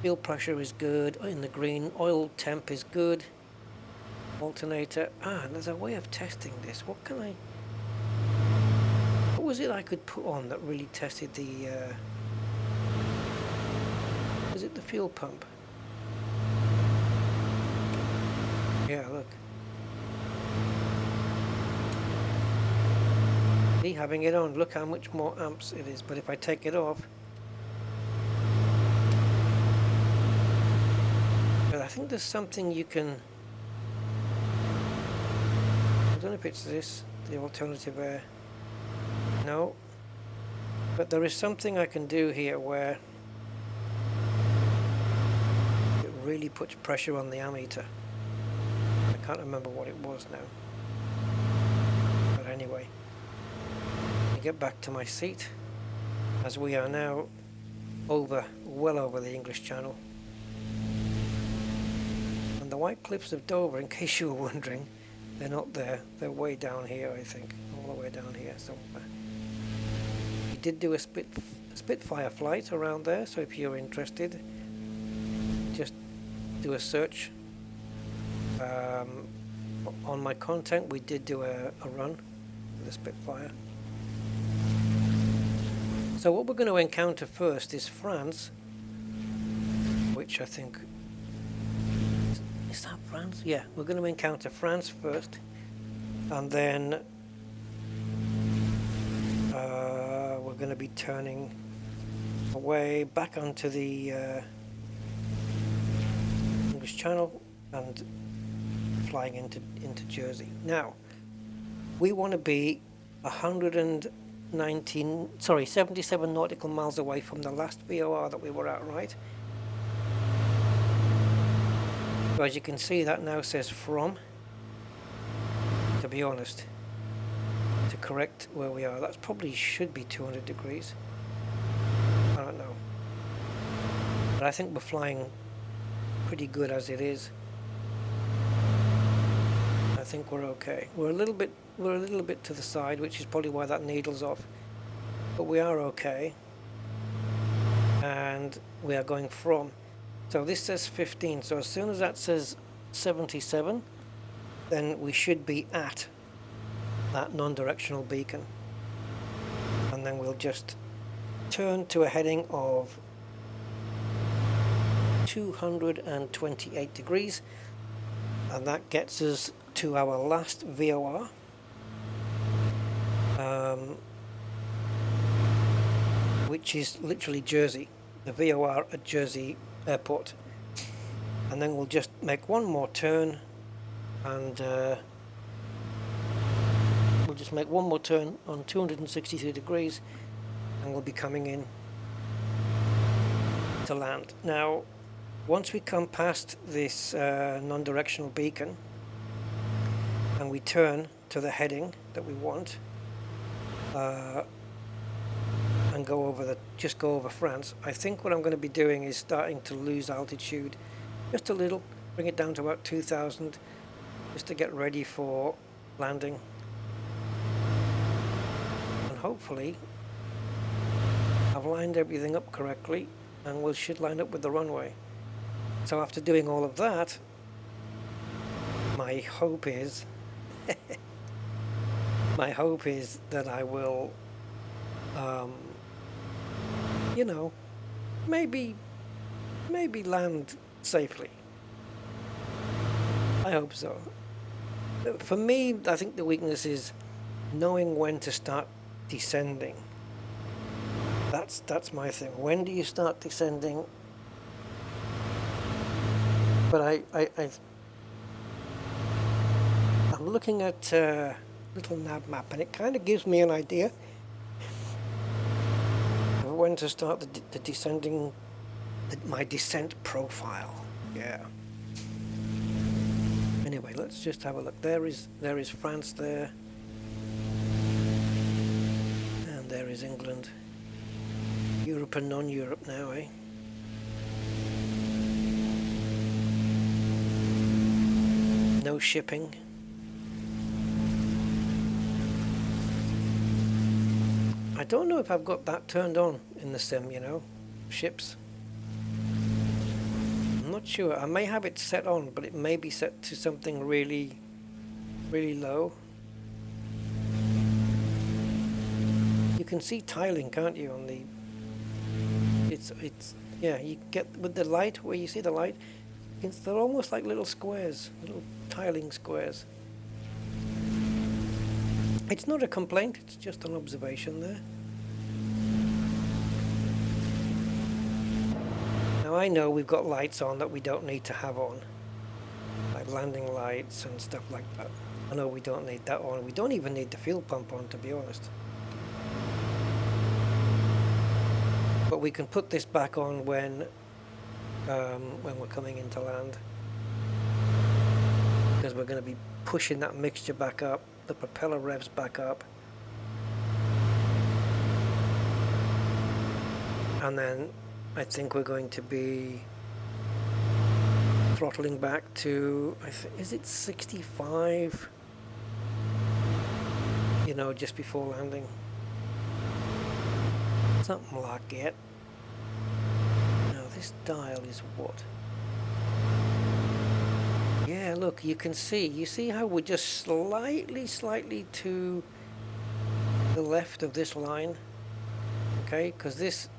Fuel pressure is good in the green. Oil temp is good. Alternator. And there's a way of testing this. What was it I could put on that really tested the was it the fuel pump? Yeah, look. See, having it on, look how much more amps it is, but if I take it off, but I think there's something you can, I don't know if it's this, the alternative air, no, but there is something I can do here where it really puts pressure on the ammeter. I can't remember what it was now, but anyway, I get back to my seat as we are now well over the English Channel, and the White Cliffs of Dover, in case you were wondering, they're not there, they're way down here, I think, all the way down here somewhere. We did do a Spitfire flight around there, so if you're interested, just do a search. On my content we did do a run with the Spitfire. So what we're going to encounter first is France, which I think is that France? Yeah, we're going to encounter France first, and then we're going to be turning away back onto the English Channel and flying into Jersey. Now, we want to be 77 nautical miles away from the last VOR that we were at, right? So as you can see, that now says from. To be honest, to correct where we are, that probably should be 200 degrees. I don't know, but I think we're flying pretty good as it is. I think we're okay. We're a little bit to the side, which is probably why that needle's off, but we are okay, and we are going from. So this says 15, so as soon as that says 77, then we should be at that non-directional beacon, and then we'll just turn to a heading of 228 degrees, and that gets us to our last VOR, which is literally Jersey, the VOR at Jersey Airport. And then we'll just make one more turn, and we'll just make one more turn on 263 degrees, and we'll be coming in to land. Now, once we come past this non-directional beacon and we turn to the heading that we want, and just go over France, I think what I'm going to be doing is starting to lose altitude just a little, bring it down to about 2,000, just to get ready for landing, and hopefully I've lined everything up correctly and we should line up with the runway. So after doing all of that, my hope is that I will maybe land safely. I hope so. For me, I think the weakness is knowing when to start descending. That's my thing. When do you start descending? But I'm looking at a little nav map, and it kind of gives me an idea of when to start the descending, my descent profile. Yeah. Anyway, let's just have a look. There is France there, and there is England. Europe and non-Europe now, eh? No shipping. I don't know if I've got that turned on in the sim, you know, ships. I'm not sure. I may have it set on, but it may be set to something really, really low. You can see tiling, can't you, on the... It's yeah, you get with the light, where you see the light, they're almost like little squares, little tiling squares. It's not a complaint, it's just an observation there. Now I know we've got lights on that we don't need to have on, like landing lights and stuff like that. I know we don't need that on. We don't even need the fuel pump on, to be honest. But we can put this back on when we're coming into land, because we're going to be pushing that mixture back up, the propeller revs back up, and then I think we're going to be throttling back to, is it 65? You know, just before landing. Something like it. Now this dial is what? Yeah, look, you can see. You see how we're just slightly to the left of this line? Okay, because this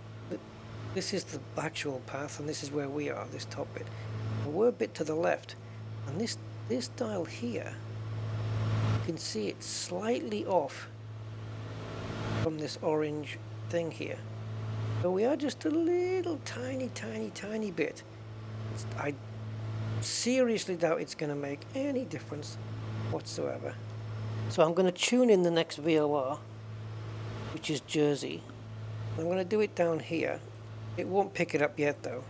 is the actual path, and this is where we are, this top bit. But we're a bit to the left, and this dial here, you can see it's slightly off from this orange thing here. So we are just a little tiny bit. I seriously doubt it's going to make any difference whatsoever. So I'm going to tune in the next VOR, which is Jersey. I'm going to do it down here. It won't pick it up yet though.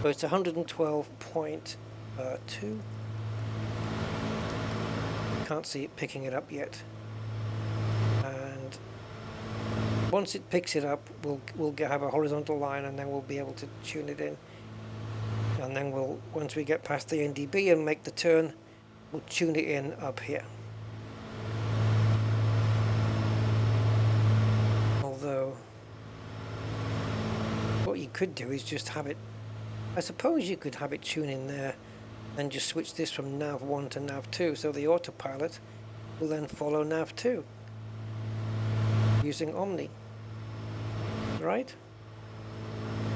So it's 112.2. Can't see it picking it up yet. And once it picks it up, we'll have a horizontal line, and then we'll be able to tune it in. And then once we get past the NDB and make the turn, we'll tune it in up here. Although, what you could do is just have it, I suppose you could have it tune in there and just switch this from nav 1 to nav 2, so the autopilot will then follow nav 2 using Omni, right?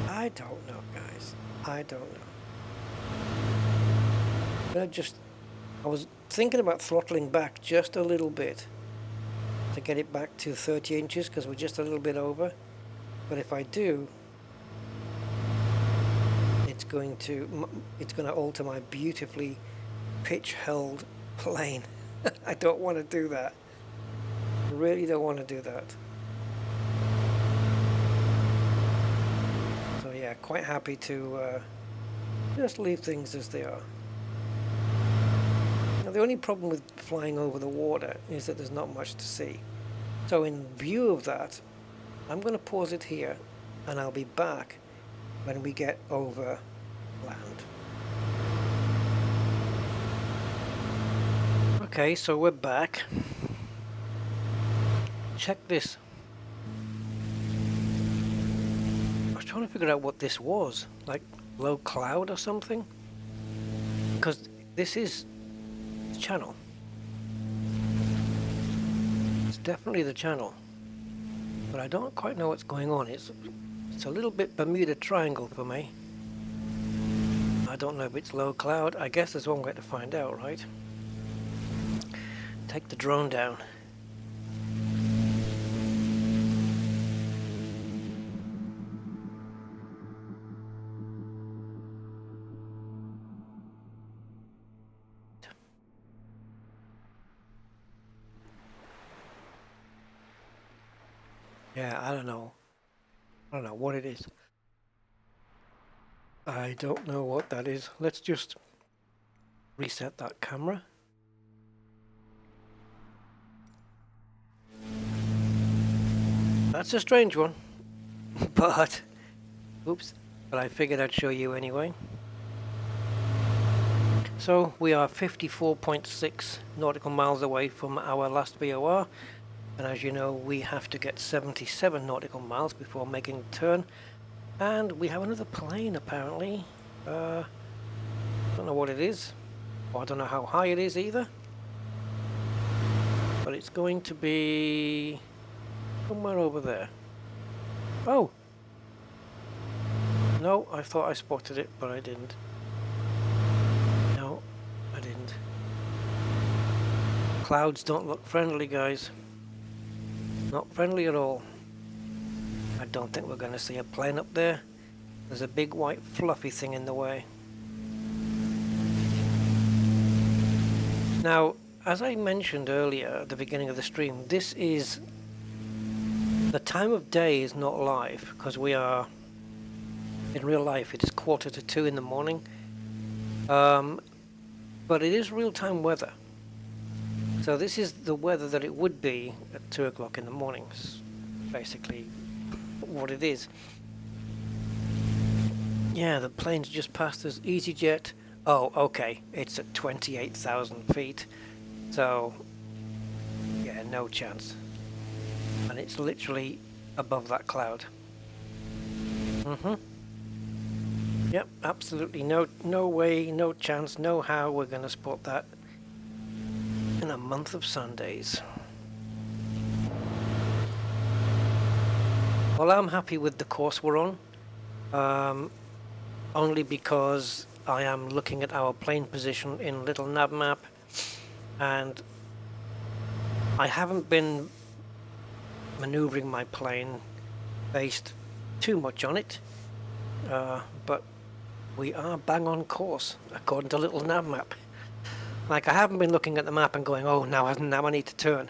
I don't know, guys. I don't know. I was thinking about throttling back just a little bit to get it back to 30 inches, because we're just a little bit over. But if I do, it's going to alter my beautifully pitch-held plane. I don't want to do that. I really don't want to do that. So yeah, quite happy to just leave things as they are. Now the only problem with flying over the water is that there's not much to see. So in view of that, I'm going to pause it here, and I'll be back when we get over land. Okay, so we're back. Check this. I was trying to figure out what this was, like low cloud or something, because this is the channel. It's definitely the channel, but I don't quite know what's going on. It's a little bit Bermuda Triangle for me. I don't know if it's low cloud. I guess there's one way to find out, right? Take the drone down. Yeah, I don't know. I don't know what it is. I don't know what that is. Let's just reset that camera. That's a strange one. But, oops, but I figured I'd show you anyway. So we are 54.6 nautical miles away from our last VOR. And as you know, we have to get 77 nautical miles before making the turn. And we have another plane apparently. Don't know what it is, or I don't know how high it is either. But it's going to be somewhere over there. Oh! No, I thought I spotted it, but I didn't. No, I didn't. Clouds don't look friendly, guys. Not friendly at all. I don't think we're going to see a plane up there. There's a big white fluffy thing in the way. Now, as I mentioned earlier at the beginning of the stream, this is... the time of day is not live, because we are... in real life it is 1:45 in the morning. But it is real-time weather. So this is the weather that it would be at 2 o'clock in the morning. It's basically what it is. Yeah, the plane's just passed us. EasyJet. Oh, okay. It's at 28,000 feet. So, yeah, no chance. And it's literally above that cloud. Yep, absolutely no way, no chance, no how we're going to spot that in a month of Sundays. Well, I'm happy with the course we're on, only because I am looking at our plane position in little nav map, and I haven't been maneuvering my plane based too much on it, but we are bang on course according to little nav map. Like, I haven't been looking at the map and going, oh, now I need to turn.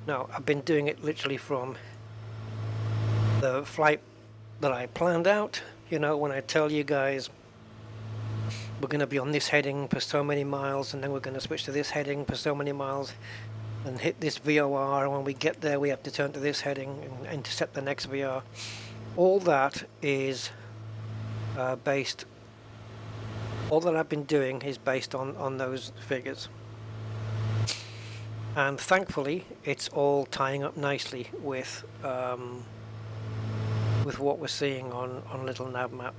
No, I've been doing it literally from the flight that I planned out. You know, when I tell you guys we're going to be on this heading for so many miles, and then we're going to switch to this heading for so many miles and hit this VOR, and when we get there we have to turn to this heading and intercept the next VR. All that is based... all that I've been doing is based on those figures. And thankfully, it's all tying up nicely with what we're seeing on little nav map,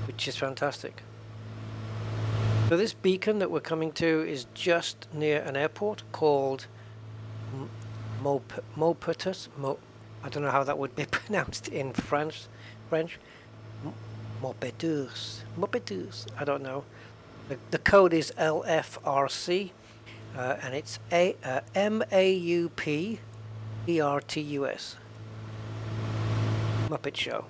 which is fantastic. So this beacon that we're coming to is just near an airport called Maupertus. I don't know how that would be pronounced in French. Maupertus. I don't know. The code is LFRC, and it's MAUPERTUS. Muppet Show.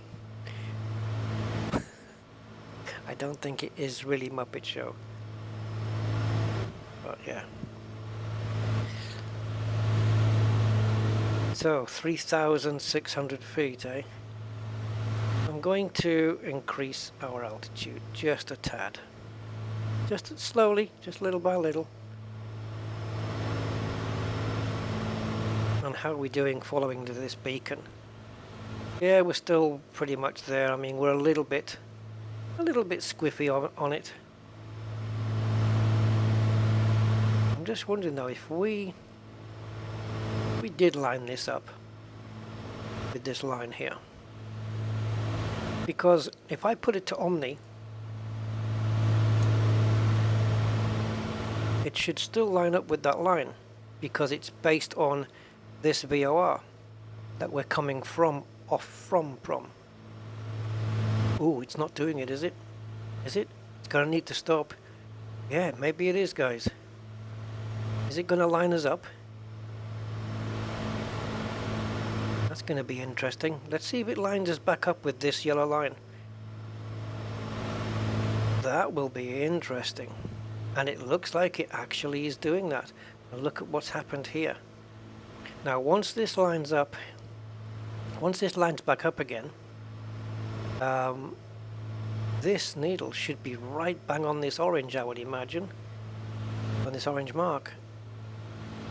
I don't think it is really Muppet Show. But yeah. So 3,600 feet, eh? I'm going to increase our altitude just a tad. Just slowly, just little by little. And how are we doing following to this beacon? Yeah, we're still pretty much there. I mean, we're a little bit squiffy on it. I'm just wondering though, if we did line this up with this line here, because if I put it to Omni, it should still line up with that line, because it's based on this VOR that we're coming from. Ooh, it's not doing it, is it? Is it? It's gonna need to stop. Yeah, maybe it is, guys. Is it gonna line us up? That's gonna be interesting. Let's see if it lines us back up with this yellow line. That will be interesting. And it looks like it actually is doing that. Now look at what's happened here. Now once this lines up, once this lines back up again, this needle should be right bang on this orange, I would imagine, on this orange mark.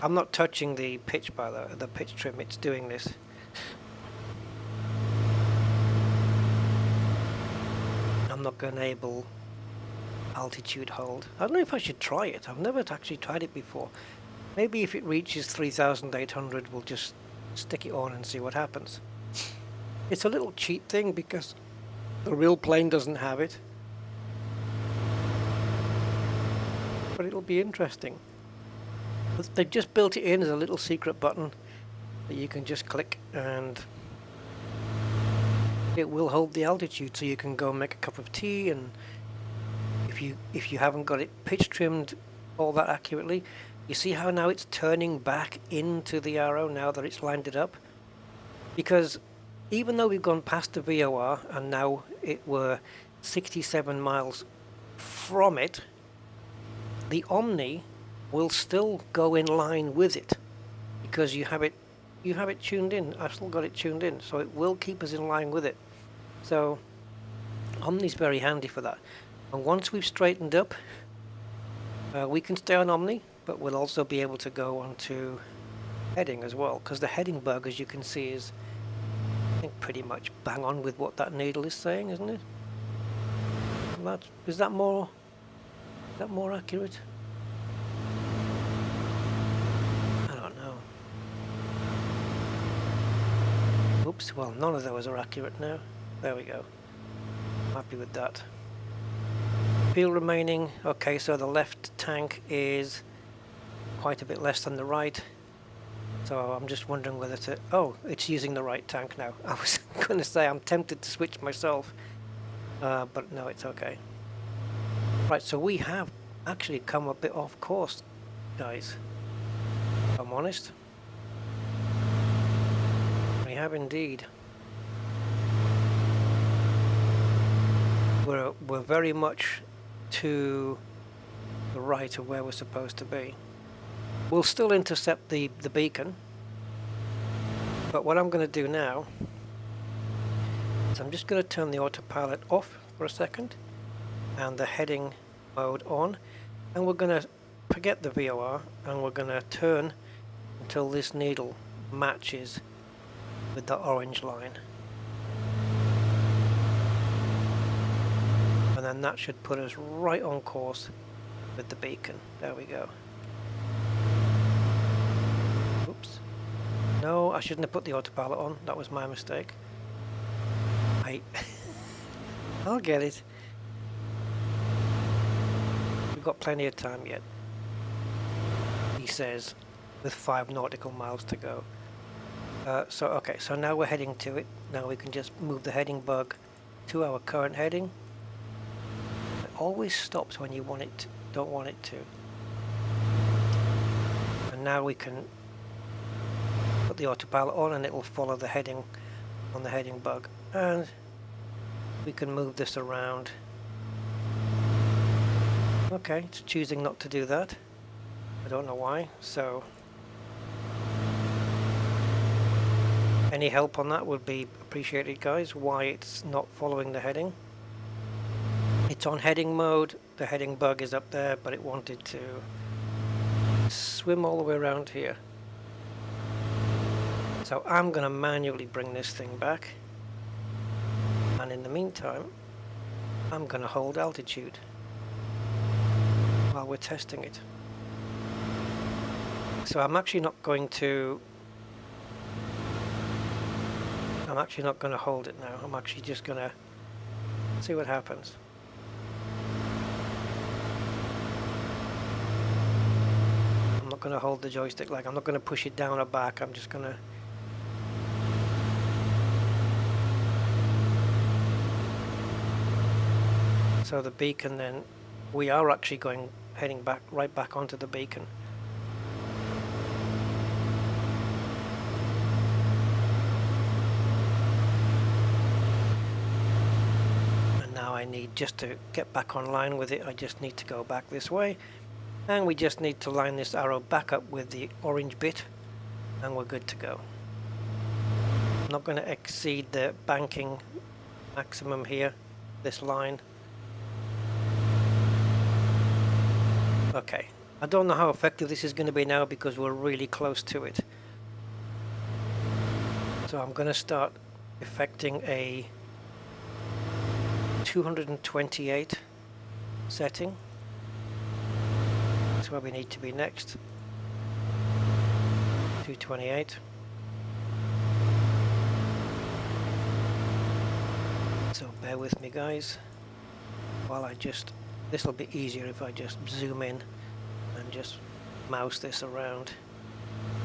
I'm not touching the pitch, by the pitch trim, it's doing this. I'm not going to enable altitude hold. I don't know if I should try it. I've never actually tried it before. Maybe if it reaches 3,800 we'll just stick it on and see what happens. It's a little cheat thing because the real plane doesn't have it. But it'll be interesting. They've just built it in as a little secret button that you can just click and it will hold the altitude, so you can go make a cup of tea, and if you haven't got it pitch trimmed all that accurately, you see how now it's turning back into the arrow now that it's lined it up? Because even though we've gone past the VOR and now we're 67 miles from it, the Omni will still go in line with it because you have it tuned in. I've still got it tuned in, so it will keep us in line with it. So Omni's very handy for that. And once we've straightened up, we can stay on Omni, but we'll also be able to go onto heading as well, because the heading bug, as you can see, is I think pretty much bang on with what that needle is saying, isn't it? Is that more accurate? I don't know. Oops, well, none of those are accurate now. There we go. I'm happy with that. Fuel remaining. Okay, so the left tank is quite a bit less than the right. So I'm just wondering whether to... Oh, it's using the right tank now. I was going to say I'm tempted to switch myself. But no, it's okay. Right, so we have actually come a bit off course, guys. If I'm honest. We have indeed. We're very much to the right of where we're supposed to be. We'll still intercept the beacon, but what I'm going to do now is I'm just going to turn the autopilot off for a second and the heading mode on, and we're going to forget the VOR and we're going to turn until this needle matches with the orange line. And then that should put us right on course with the beacon. There we go. Oops. No, I shouldn't have put the autopilot on. That was my mistake. I'll get it. We've got plenty of time yet, he says, with 5 nautical miles to go. Okay, so now we're heading to it. Now we can just move the heading bug to our current heading. It always stops when you don't want it to. And now we can put the autopilot on and it will follow the heading on the heading bug. And we can move this around. Okay, it's choosing not to do that. I don't know why, so any help on that would be appreciated, guys, why it's not following the heading. It's on heading mode, the heading bug is up there, but it wanted to swim all the way around here. So I'm going to manually bring this thing back, and in the meantime I'm going to hold altitude while we're testing it. So I'm actually not going to hold it now. I'm actually just going to see what happens. I'm not going to hold the joystick, like I'm not going to push it down or back. I'm just going to so the beacon, then we are actually heading right back onto the beacon. I need just to get back online with it. I just need to go back this way, and we just need to line this arrow back up with the orange bit, and we're good to go. I'm not going to exceed the banking maximum here, this line. Okay, I don't know how effective this is going to be now because we're really close to it. So I'm going to start effecting a 228 setting. That's where we need to be next. 228. So bear with me, guys, while this will be easier if I just zoom in and just mouse this around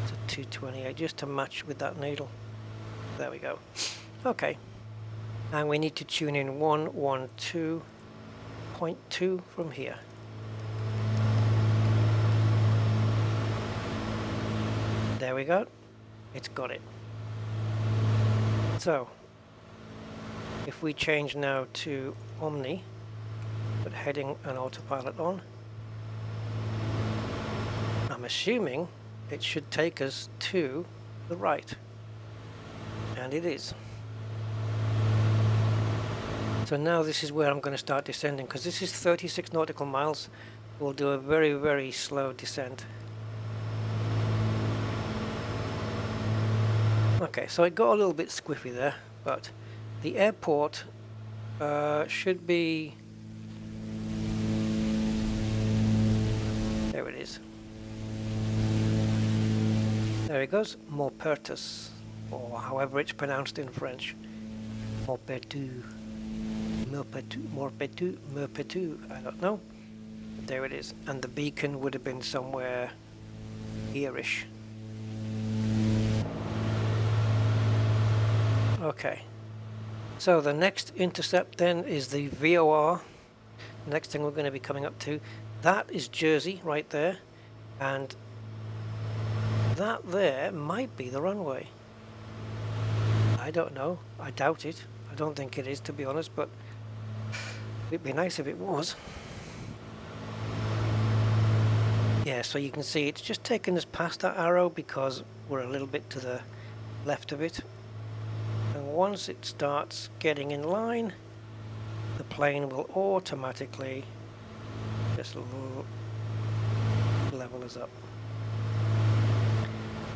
to 228 just to match with that needle. There we go. Okay, and we need to tune in 112.2 from here. There we go, it's got it. So if we change now to Omni, put heading and autopilot on, I'm assuming it should take us to the right, and it is. So now this is where I'm going to start descending, because this is 36 nautical miles. We'll do a very, very slow descent. Okay, so it got a little bit squiffy there, but the airport should be... There it is. There it goes, Maupertus, or however it's pronounced in French. Maupertu, I don't know. But there it is, and the beacon would have been somewhere here-ish. Okay, so the next intercept then is the VOR. Next thing we're going to be coming up to. That is Jersey right there, and that there might be the runway. I don't know, I doubt it. I don't think it is, to be honest, but it'd be nice if it was. Yeah, so you can see it's just taken us past that arrow because we're a little bit to the left of it. And once it starts getting in line, the plane will automatically just level us up,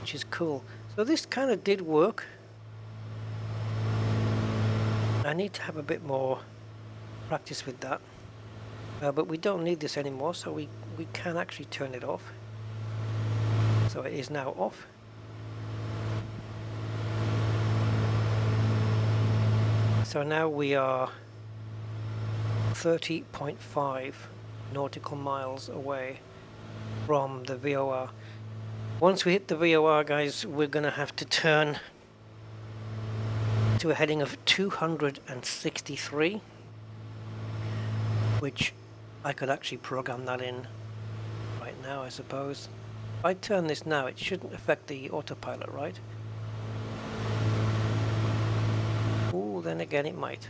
which is cool. So this kind of did work. I need to have a bit more practice with that, but we don't need this anymore, so we can actually turn it off. So it is now off. So now we are 30.5 nautical miles away from the VOR. Once we hit the VOR, guys, we're going to have to turn to a heading of 263, which I could actually program that in right now, I suppose. If I turn this now, it shouldn't affect the autopilot, right? Oh, then again it might.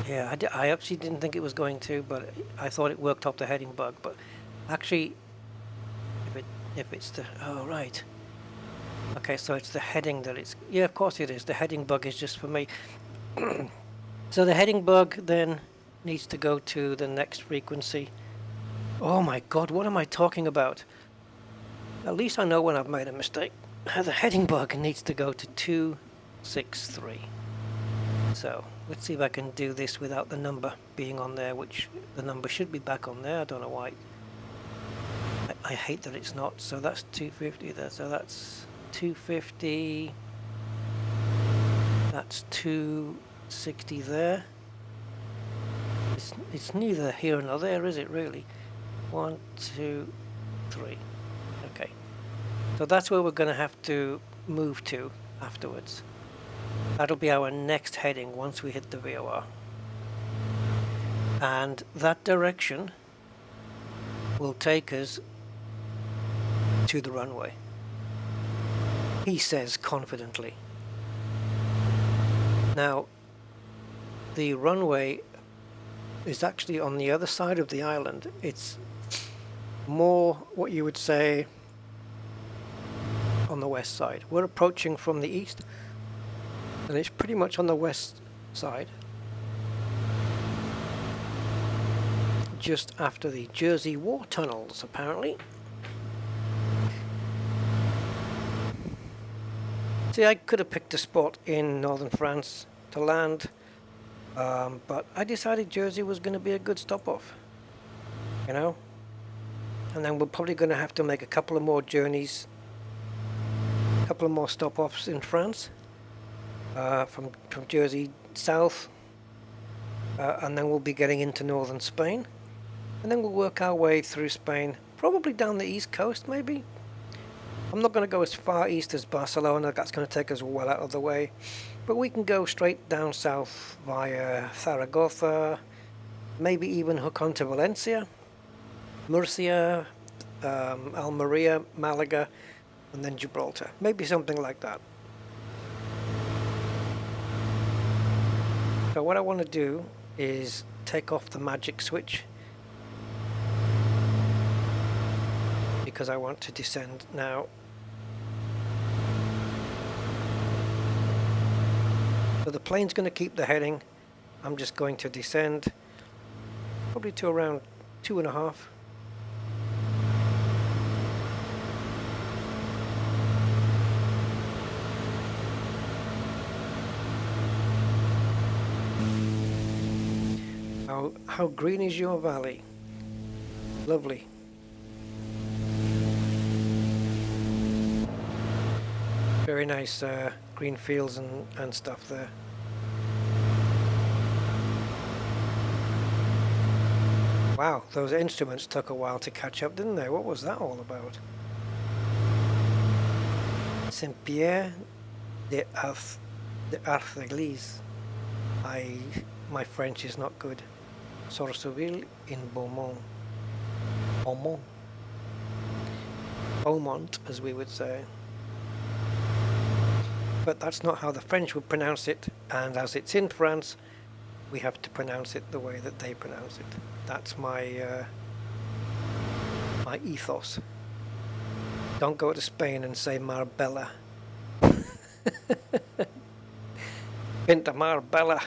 Yeah, I actually didn't think it was going to, but I thought it worked off the heading bug. But actually, if it's the... Oh, right. Okay, so it's the heading that it's... Yeah, of course it is. The heading bug is just for me. So the heading bug then needs to go to the next frequency. Oh my god, what am I talking about? At least I know when I've made a mistake. The heading bug needs to go to 263. So let's see if I can do this without the number being on there, which the number should be back on there. I don't know why. I hate that it's not. So that's 250 there. So that's 250. That's 260 there. It's neither here nor there, is it really? 1, 2, 3. Okay. So that's where we're going to have to move to afterwards. That'll be our next heading once we hit the VOR. And that direction will take us to the runway, he says confidently. Now, the runway is actually on the other side of the island. It's more what you would say on the west side. We're approaching from the east, and it's pretty much on the west side, just after the Jersey war tunnels, apparently. See, I could have picked a spot in northern France to land, But I decided Jersey was going to be a good stop-off, you know? And then we're probably going to have to make a couple of more journeys, a couple of more stop-offs in France, from Jersey south, and then we'll be getting into northern Spain, and then we'll work our way through Spain, probably down the east coast maybe. I'm not going to go as far east as Barcelona, that's going to take us well out of the way, but we can go straight down south via Zaragoza, maybe even hook onto Valencia, Murcia, Almeria, Malaga, and then Gibraltar. Maybe something like that. So what I want to do is take off the magic switch, because I want to descend now. So the plane's going to keep the heading. I'm just going to descend probably to around 2.5. How green is your valley? Lovely. Very nice green fields and stuff there. Wow, those instruments took a while to catch up, didn't they? What was that all about? Saint-Pierre de Arthègles. My French is not good. Sorseville in Beaumont. Beaumont, as we would say. But that's not how the French would pronounce it, and as it's in France, we have to pronounce it the way that they pronounce it. That's my my ethos. Don't go to Spain and say Marbella. Been to Marbella.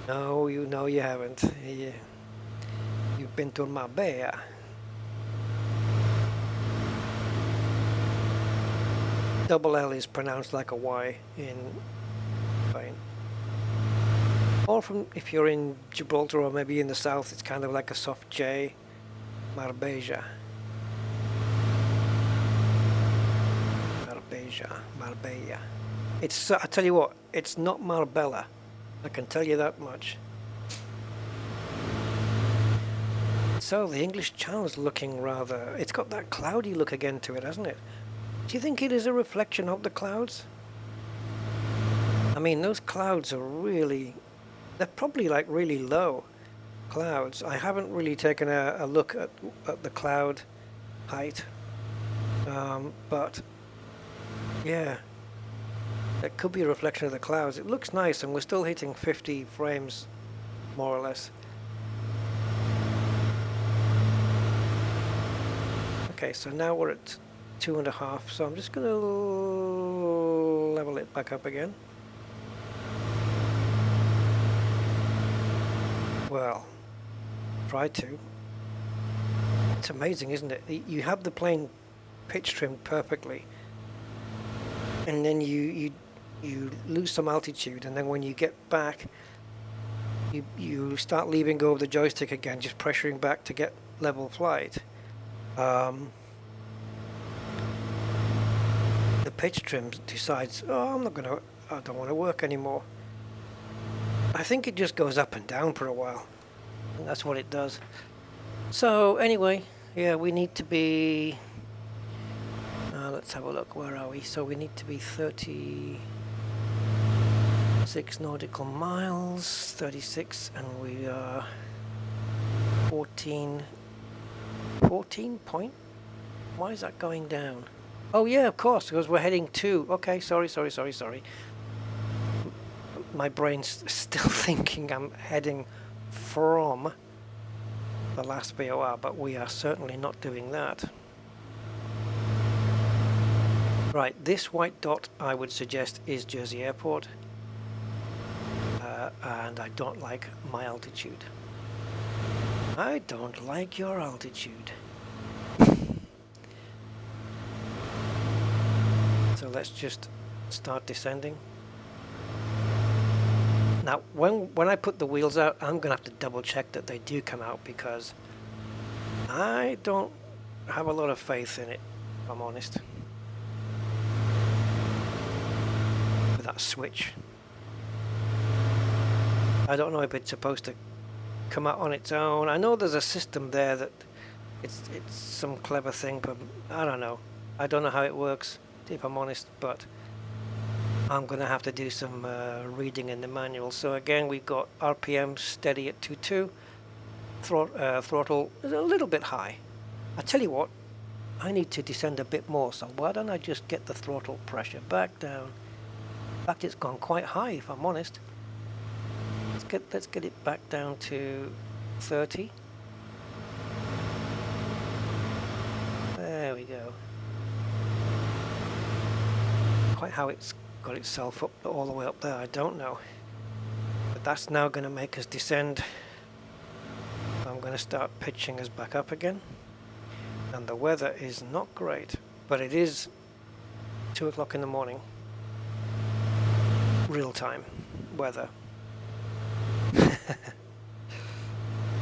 No, you know you haven't. You've been to Marbella. Double L is pronounced like a Y in Spain. Or from, if you're in Gibraltar or maybe in the south, it's kind of like a soft J. Marbella. Marbella. It's, I tell you what, it's not Marbella. I can tell you that much. So the English Channel's looking rather... It's got that cloudy look again to it, hasn't it? Do you think it is a reflection of the clouds? I mean, those clouds are really... They're probably like really low clouds. I haven't really taken a look at the cloud height. But, yeah. It could be a reflection of the clouds. It looks nice, and we're still hitting 50 frames, more or less. Okay, so now we're at 2.5, so I'm just going to level it back up again. Well, try to. It's amazing, isn't it? You have the plane pitch trimmed perfectly, and then you lose some altitude, and then when you get back, you start leaving go of the joystick again, just pressuring back to get level flight. The pitch trim decides, oh, I don't want to work anymore. I think it just goes up and down for a while, and that's what it does. So anyway, yeah, we need to be, let's have a look, where are we? So we need to be 36 nautical miles, 36, and we are 14 point? Why is that going down? Oh yeah, of course, because we're heading to, okay, sorry. My brain's still thinking I'm heading from the last VOR, but we are certainly not doing that. Right, this white dot I would suggest is Jersey Airport, and I don't like my altitude. I don't like your altitude. So let's just start descending. Now, when I put the wheels out, I'm going to have to double check that they do come out, because I don't have a lot of faith in it, if I'm honest. With that switch. I don't know if it's supposed to come out on its own. I know there's a system there that it's some clever thing, but I don't know. I don't know how it works, if I'm honest, but I'm going to have to do some reading in the manual. So again, we've got RPM steady at 2.2. Throttle is a little bit high. I tell you what, I need to descend a bit more, so why don't I just get the throttle pressure back down. In fact, it's gone quite high, if I'm honest. Let's get it back down to 30. There we go. Quite how it's got itself up all the way up there, I don't know. But that's now going to make us descend. I'm going to start pitching us back up again. And the weather is not great, but it is 2 o'clock in the morning. Real time weather.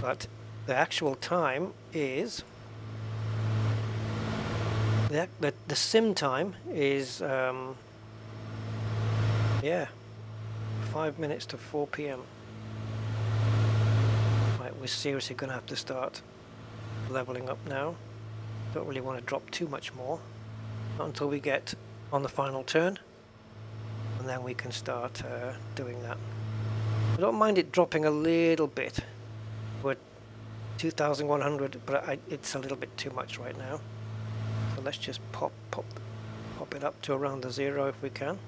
But the actual time is the sim time is yeah, 5 minutes to 4 p.m. Right, we're seriously going to have to start leveling up now. Don't really want to drop too much more, not until we get on the final turn, and then we can start doing that. I don't mind it dropping a little bit. We're 2,100, but it's a little bit too much right now. So let's just pop it up to around the 0 if we can.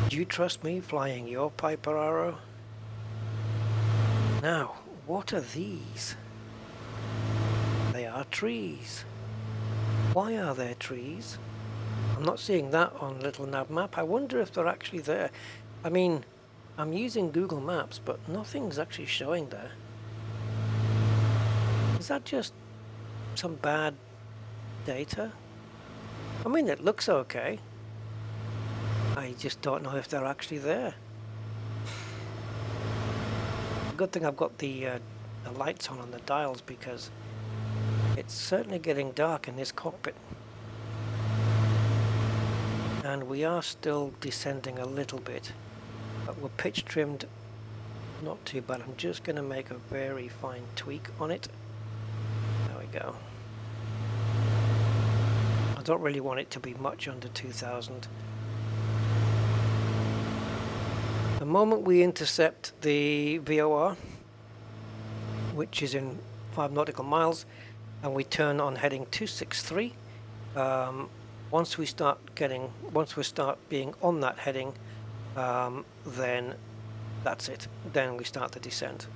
Do you trust me flying your Piper Arrow? Now, what are these? They are trees. Why are there trees? I'm not seeing that on Little Nav Map. I wonder if they're actually there. I mean, I'm using Google Maps, but nothing's actually showing there. Is that just some bad data? I mean, it looks okay. I just don't know if they're actually there. Good thing I've got the lights on the dials, because it's certainly getting dark in this cockpit. And we are still descending a little bit, but we're pitch trimmed not too bad. I'm just going to make a very fine tweak on it. There we go. I don't really want it to be much under 2,000. The moment we intercept the VOR, which is in 5 nautical miles, and we turn on heading 263, once we start being on that heading, then that's it. Then we start the descent,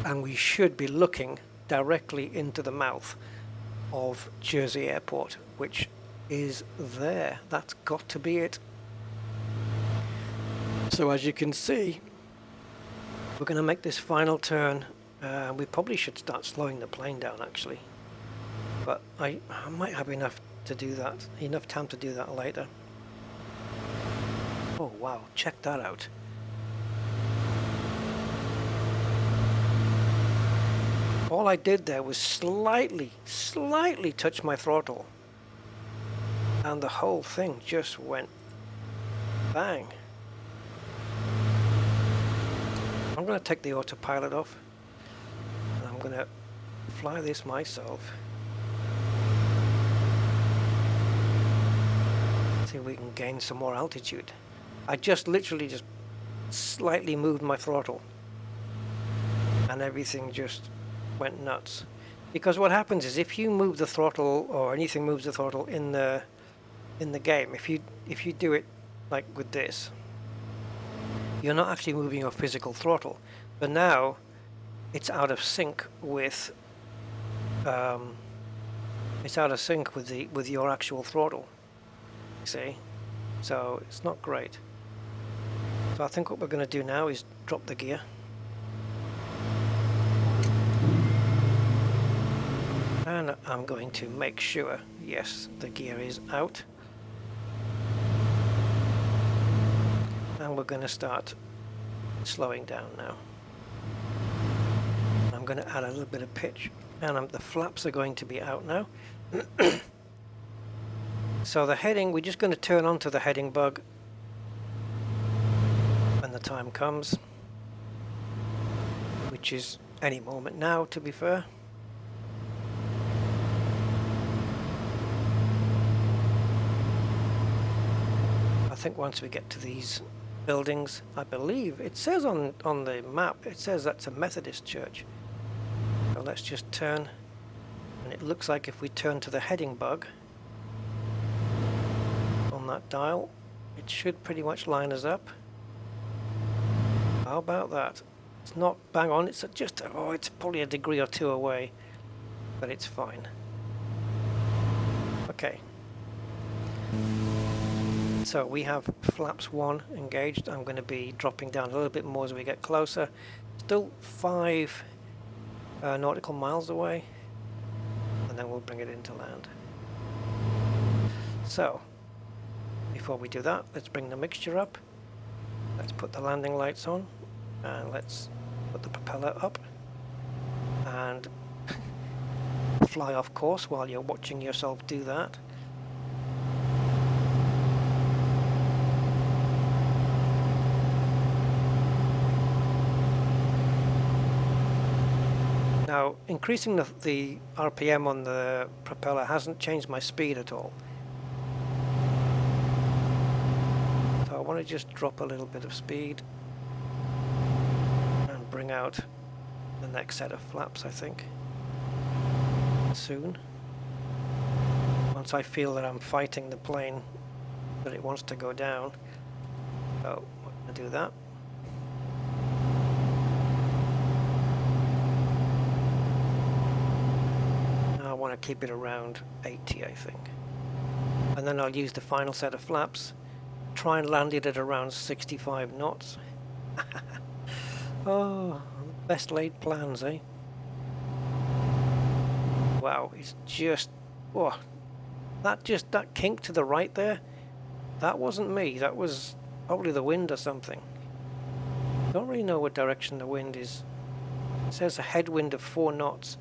and we should be looking directly into the mouth of Jersey Airport, which is there. That's got to be it. So as you can see, we're going to make this final turn. We probably should start slowing the plane down, actually, but I might have enough time to do that later. Oh wow, check that out. All I did there was slightly touch my throttle, and the whole thing just went bang. I'm going to take the autopilot off, and I'm going to fly this myself. See if we can gain some more altitude. I literally just slightly moved my throttle, and everything just went nuts. Because what happens is, if you move the throttle, or anything moves the throttle in the game, if you do it like with this, you're not actually moving your physical throttle, but now it's out of sync with with your actual throttle. See, so it's not great. So I think what we're going to do now is drop the gear. And I'm going to make sure, yes, the gear is out. And we're going to start slowing down now. I'm going to add a little bit of pitch, and the flaps are going to be out now. So the heading, we're just going to turn on to the heading bug when the time comes, which is any moment now, to be fair. I think once we get to these buildings, I believe it says on the map, it says that's a Methodist church. So let's just turn, and it looks like if we turn to the heading bug on that dial, it should pretty much line us up. How about that? It's not bang on, it's just, oh, it's probably a degree or two away, but it's fine. Okay. So we have flaps 1 engaged. I'm going to be dropping down a little bit more as we get closer. Still 5 nautical miles away, and then we'll bring it into land. So before we do that, let's bring the mixture up. Let's put the landing lights on, and let's put the propeller up and fly off course while you're watching yourself do that. Now, increasing the RPM on the propeller hasn't changed my speed at all. So I want to just drop a little bit of speed and bring out the next set of flaps, I think, soon. Once I feel that I'm fighting the plane, that it wants to go down. So we're going to do that. I want to keep it around 80, I think. And then I'll use the final set of flaps, try and land it at around 65 knots. Oh, best laid plans, eh? Wow, it's just, oh, that kink to the right there, that wasn't me, that was probably the wind or something. Don't really know what direction the wind is. It says a headwind of 4 knots.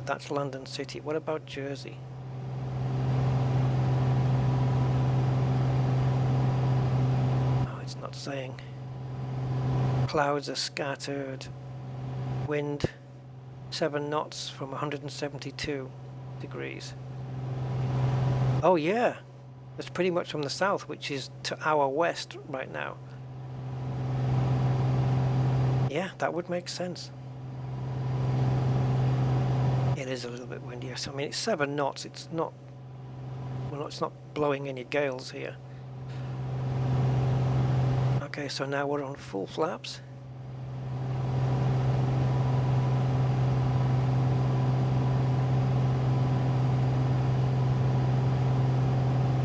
That's London City. What about Jersey? Oh, it's not saying. Clouds are scattered. Wind 7 knots from 172 degrees. Oh yeah, that's pretty much from the south, which is to our west right now. Yeah, that would make sense. It is a little bit windy, yes. I mean, it's 7 knots. It's not, well, it's not blowing any gales here. Okay, so now we're on full flaps.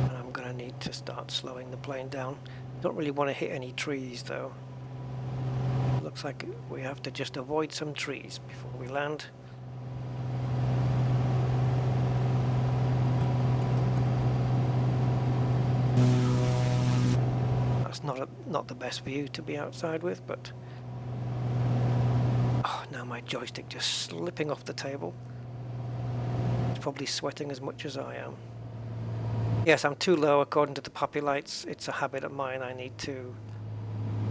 And I'm going to need to start slowing the plane down. Don't really want to hit any trees, though. Looks like we have to just avoid some trees before we land. That's not the best view to be outside with, but oh, now my joystick just slipping off the table. It's probably sweating as much as I am. Yes, I'm too low according to the puppy lights. It's a habit of mine I need to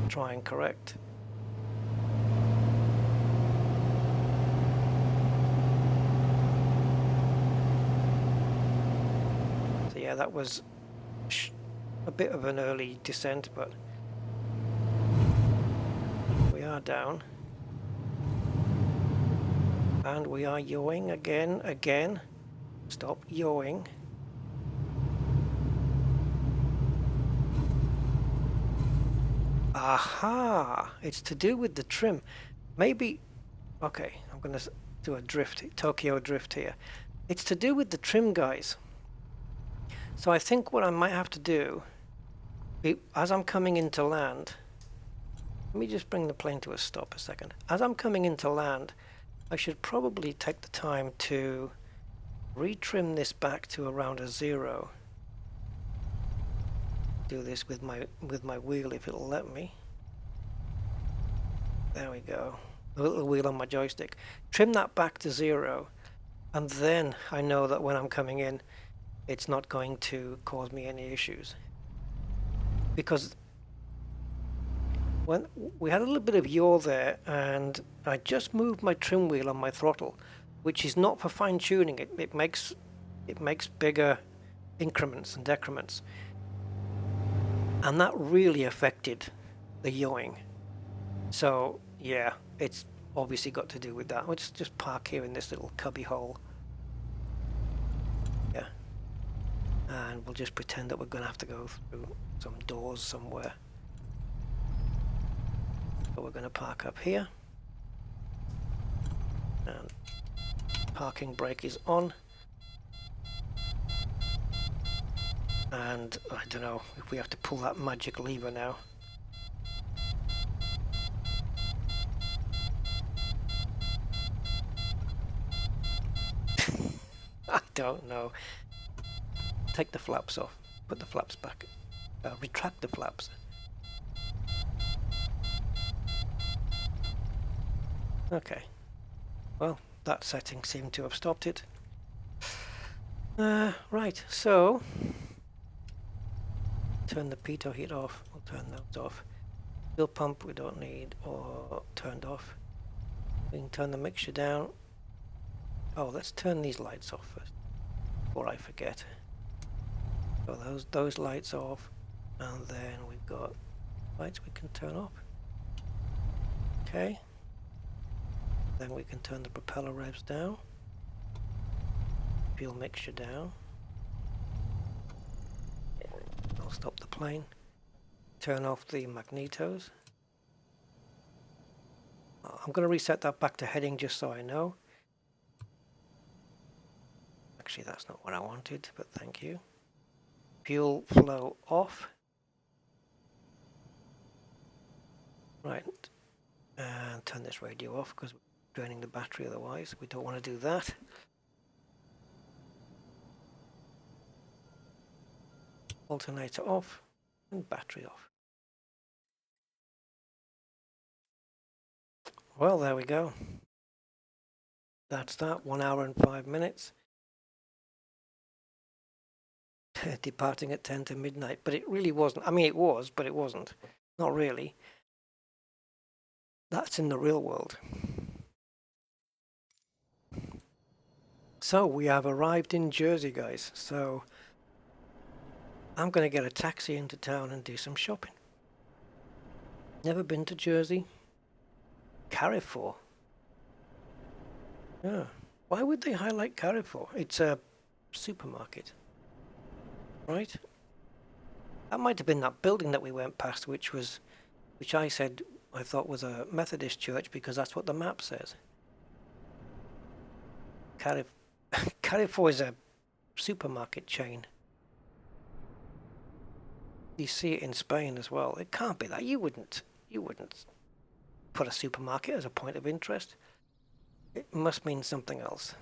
try and correct. So yeah, that was a bit of an early descent, but we are down. And we are yawing again. Stop yawing. Aha! It's to do with the trim. Maybe... Okay, I'm going to do a drift, Tokyo drift here. It's to do with the trim, guys. So I think what I might have to do, as I'm coming into land... Let me just bring the plane to a stop a second. As I'm coming into land, I should probably take the time to retrim this back to around a 0. Do this with my wheel if it'll let me. There we go. The little wheel on my joystick. Trim that back to 0, and then I know that when I'm coming in, it's not going to cause me any issues. Because when we had a little bit of yaw there, and I just moved my trim wheel on my throttle, which is not for fine tuning. It makes bigger increments and decrements, and that really affected the yawing. So yeah, it's obviously got to do with that. We'll just park here in this little cubby hole. Yeah, and we'll just pretend that we're going to have to go through some doors somewhere. So we're going to park up here, and parking brake is on. And I don't know if we have to pull that magic lever now. I don't know. Take the flaps off. Put the flaps back. Retract the flaps. Okay. Well, that setting seemed to have stopped it. Right, so turn the pitot heat off. We'll turn those off. Fuel pump we don't need, or turned off. We can turn the mixture down. Oh, let's turn these lights off first before I forget. So those lights off, and then we've got lights we can turn off. Okay. Then we can turn the propeller revs down. Fuel mixture down. I'll stop the plane. Turn off the magnetos. I'm going to reset that back to heading just so I know. Actually, that's not what I wanted, but thank you. Fuel flow off. Right. And turn this radio off because we're draining the battery otherwise. We don't want to do that. Alternator off and battery off. Well, there we go. That's that. 1 hour and 5 minutes. Departing at 10 to midnight, but it really wasn't. I mean, it was, but it wasn't. Not really. That's in the real world. So we have arrived in Jersey, guys. So I'm going to get a taxi into town and do some shopping. Never been to Jersey. Carrefour. Yeah. Why would they highlight Carrefour? It's a supermarket. Right? That might have been that building that we went past, which I said I thought was a Methodist church because that's what the map says. Carrefour is a supermarket chain. You see it in Spain as well. It can't be that. You wouldn't put a supermarket as a point of interest. It must mean something else.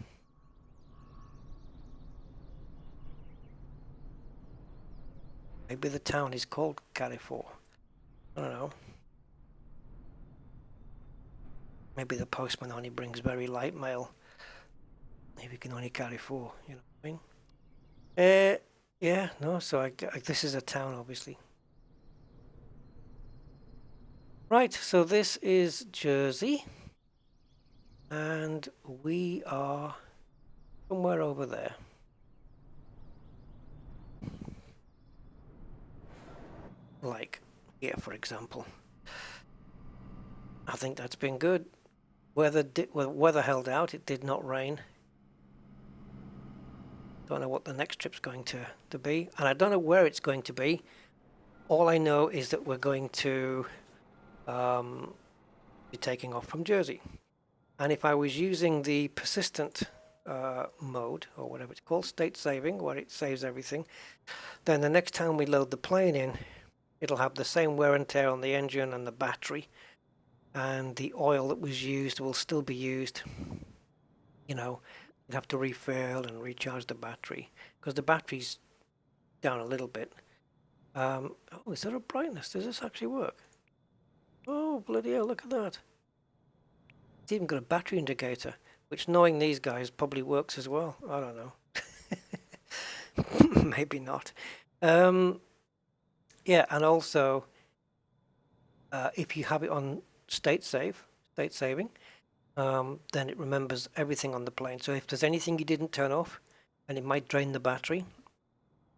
Maybe the town is called Carrefour. I don't know. Maybe the postman only brings very light mail. Maybe you can only carry 4, you know what I mean? Yeah, no, so this is a town, obviously. Right, so this is Jersey. And we are somewhere over there. Like here, for example. I think that's been good. Weather held out, it did not rain. Don't know what the next trip's going to be, and I don't know where it's going to be. All I know is that we're going to be taking off from Jersey. And if I was using the persistent mode, or whatever it's called, state saving, where it saves everything, then the next time we load the plane in, it'll have the same wear and tear on the engine and the battery, and the oil that was used will still be used, you know, you'd have to refill and recharge the battery because the battery's down a little bit. Oh, is there a brightness? Does this actually work? Oh, bloody hell, look at that. It's even got a battery indicator, which knowing these guys probably works as well. I don't know. Maybe not. Yeah, and also if you have it on state saving, then it remembers everything on the plane. So if there's anything you didn't turn off, and it might drain the battery,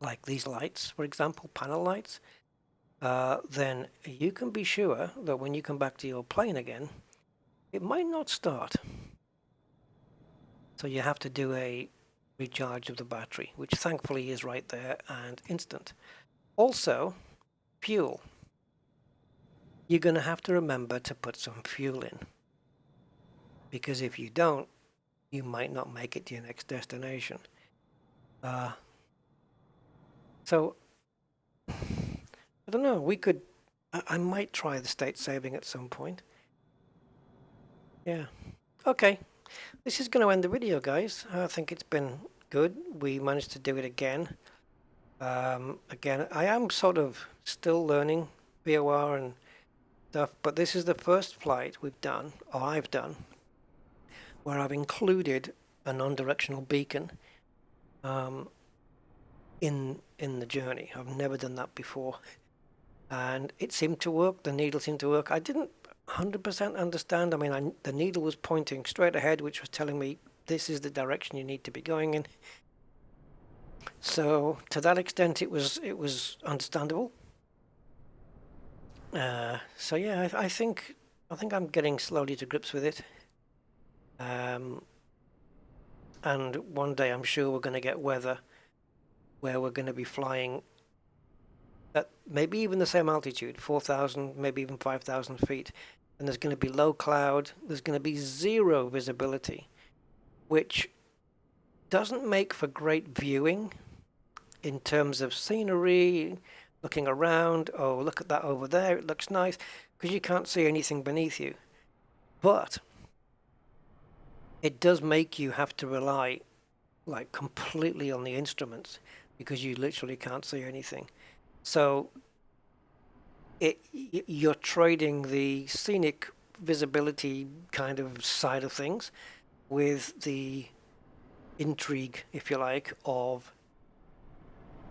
like these lights, for example, panel lights, then you can be sure that when you come back to your plane again, it might not start. So you have to do a recharge of the battery, which thankfully is right there and instant. Also, fuel. You're going to have to remember to put some fuel in, because if you don't, you might not make it to your next destination. So I don't know, I might try the state saving at some point. Yeah. Okay. This is going to end the video, guys. I think it's been good. We managed to do it again. Again, I am sort of still learning VOR and stuff, but this is the first flight we've done, or I've done, where I've included a non-directional beacon in the journey. I've never done that before, and it seemed to work. The needle seemed to work. I didn't 100% understand. I mean, the needle was pointing straight ahead, which was telling me this is the direction you need to be going in. So to that extent, it was understandable. So yeah, I think I'm getting slowly to grips with it. And one day I'm sure we're going to get weather where we're going to be flying at maybe even the same altitude, 4,000, maybe even 5,000 feet. And there's going to be low cloud. There's going to be zero visibility, which doesn't make for great viewing in terms of scenery, looking around. Oh, look at that over there. It looks nice, because you can't see anything beneath you. But it does make you have to rely like completely on the instruments, because you literally can't see anything. So you're trading the scenic visibility kind of side of things with the intrigue, if you like, of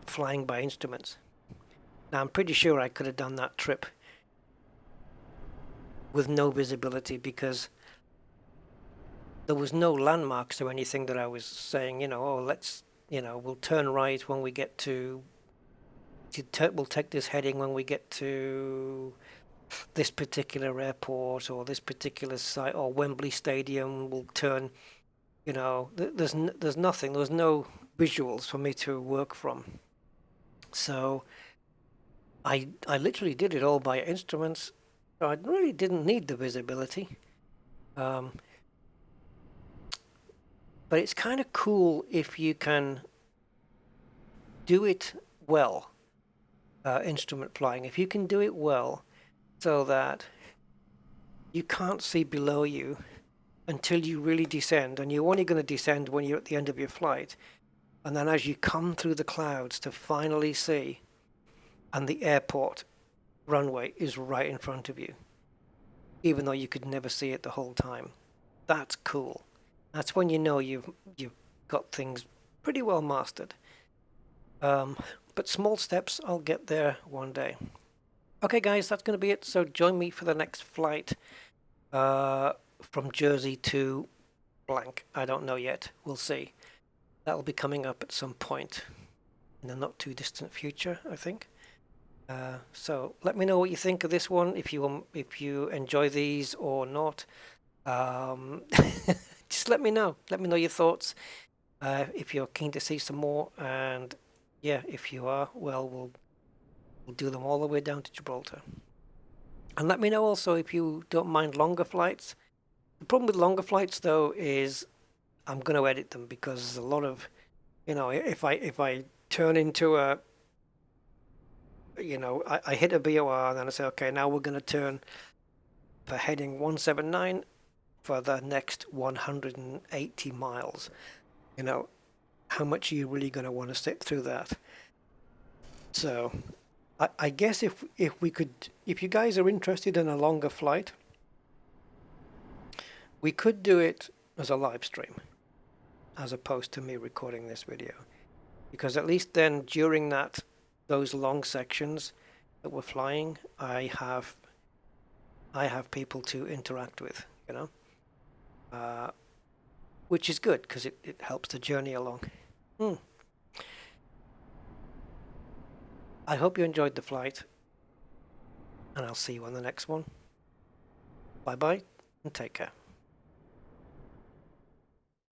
flying by instruments. Now, I'm pretty sure I could have done that trip with no visibility, because there was no landmarks or anything that I was saying, oh, let's, we'll turn right when we get to we'll take this heading when we get to this particular airport or this particular site, or Wembley Stadium. We'll turn, there's nothing. There was no visuals for me to work from. So I literally did it all by instruments. So I really didn't need the visibility. But it's kind of cool if you can do it well. Instrument flying, if you can do it well so that you can't see below you until you really descend, and you're only going to descend when you're at the end of your flight, and then as you come through the clouds to finally see, and the airport runway is right in front of you, even though you could never see it the whole time. That's cool. That's when you know you've got things pretty well mastered. But small steps, I'll get there one day. Okay, guys, that's going to be it. So join me for the next flight from Jersey to blank. I don't know yet. We'll see. That'll be coming up at some point in the not too distant future, I think. So let me know what you think of this one, if you enjoy these or not. Just let me know. Let me know your thoughts. If you're keen to see some more, and yeah, if you are, well, we'll do them all the way down to Gibraltar. And let me know also if you don't mind longer flights. The problem with longer flights, though, is I'm going to edit them, because there's a lot of, if I turn into a, I hit a VOR and then I say, okay, now we're going to turn for heading 179 for the next 180 miles. you know, how much are you really going to want to sit through that? So I guess if we could, if you guys are interested in a longer flight, we could do it as a live stream as opposed to me recording this video, because at least then during those long sections that we're flying, I have people to interact with, you know, which is good because it helps the journey along. I hope you enjoyed the flight, and I'll see you on the next one. Bye bye and take care.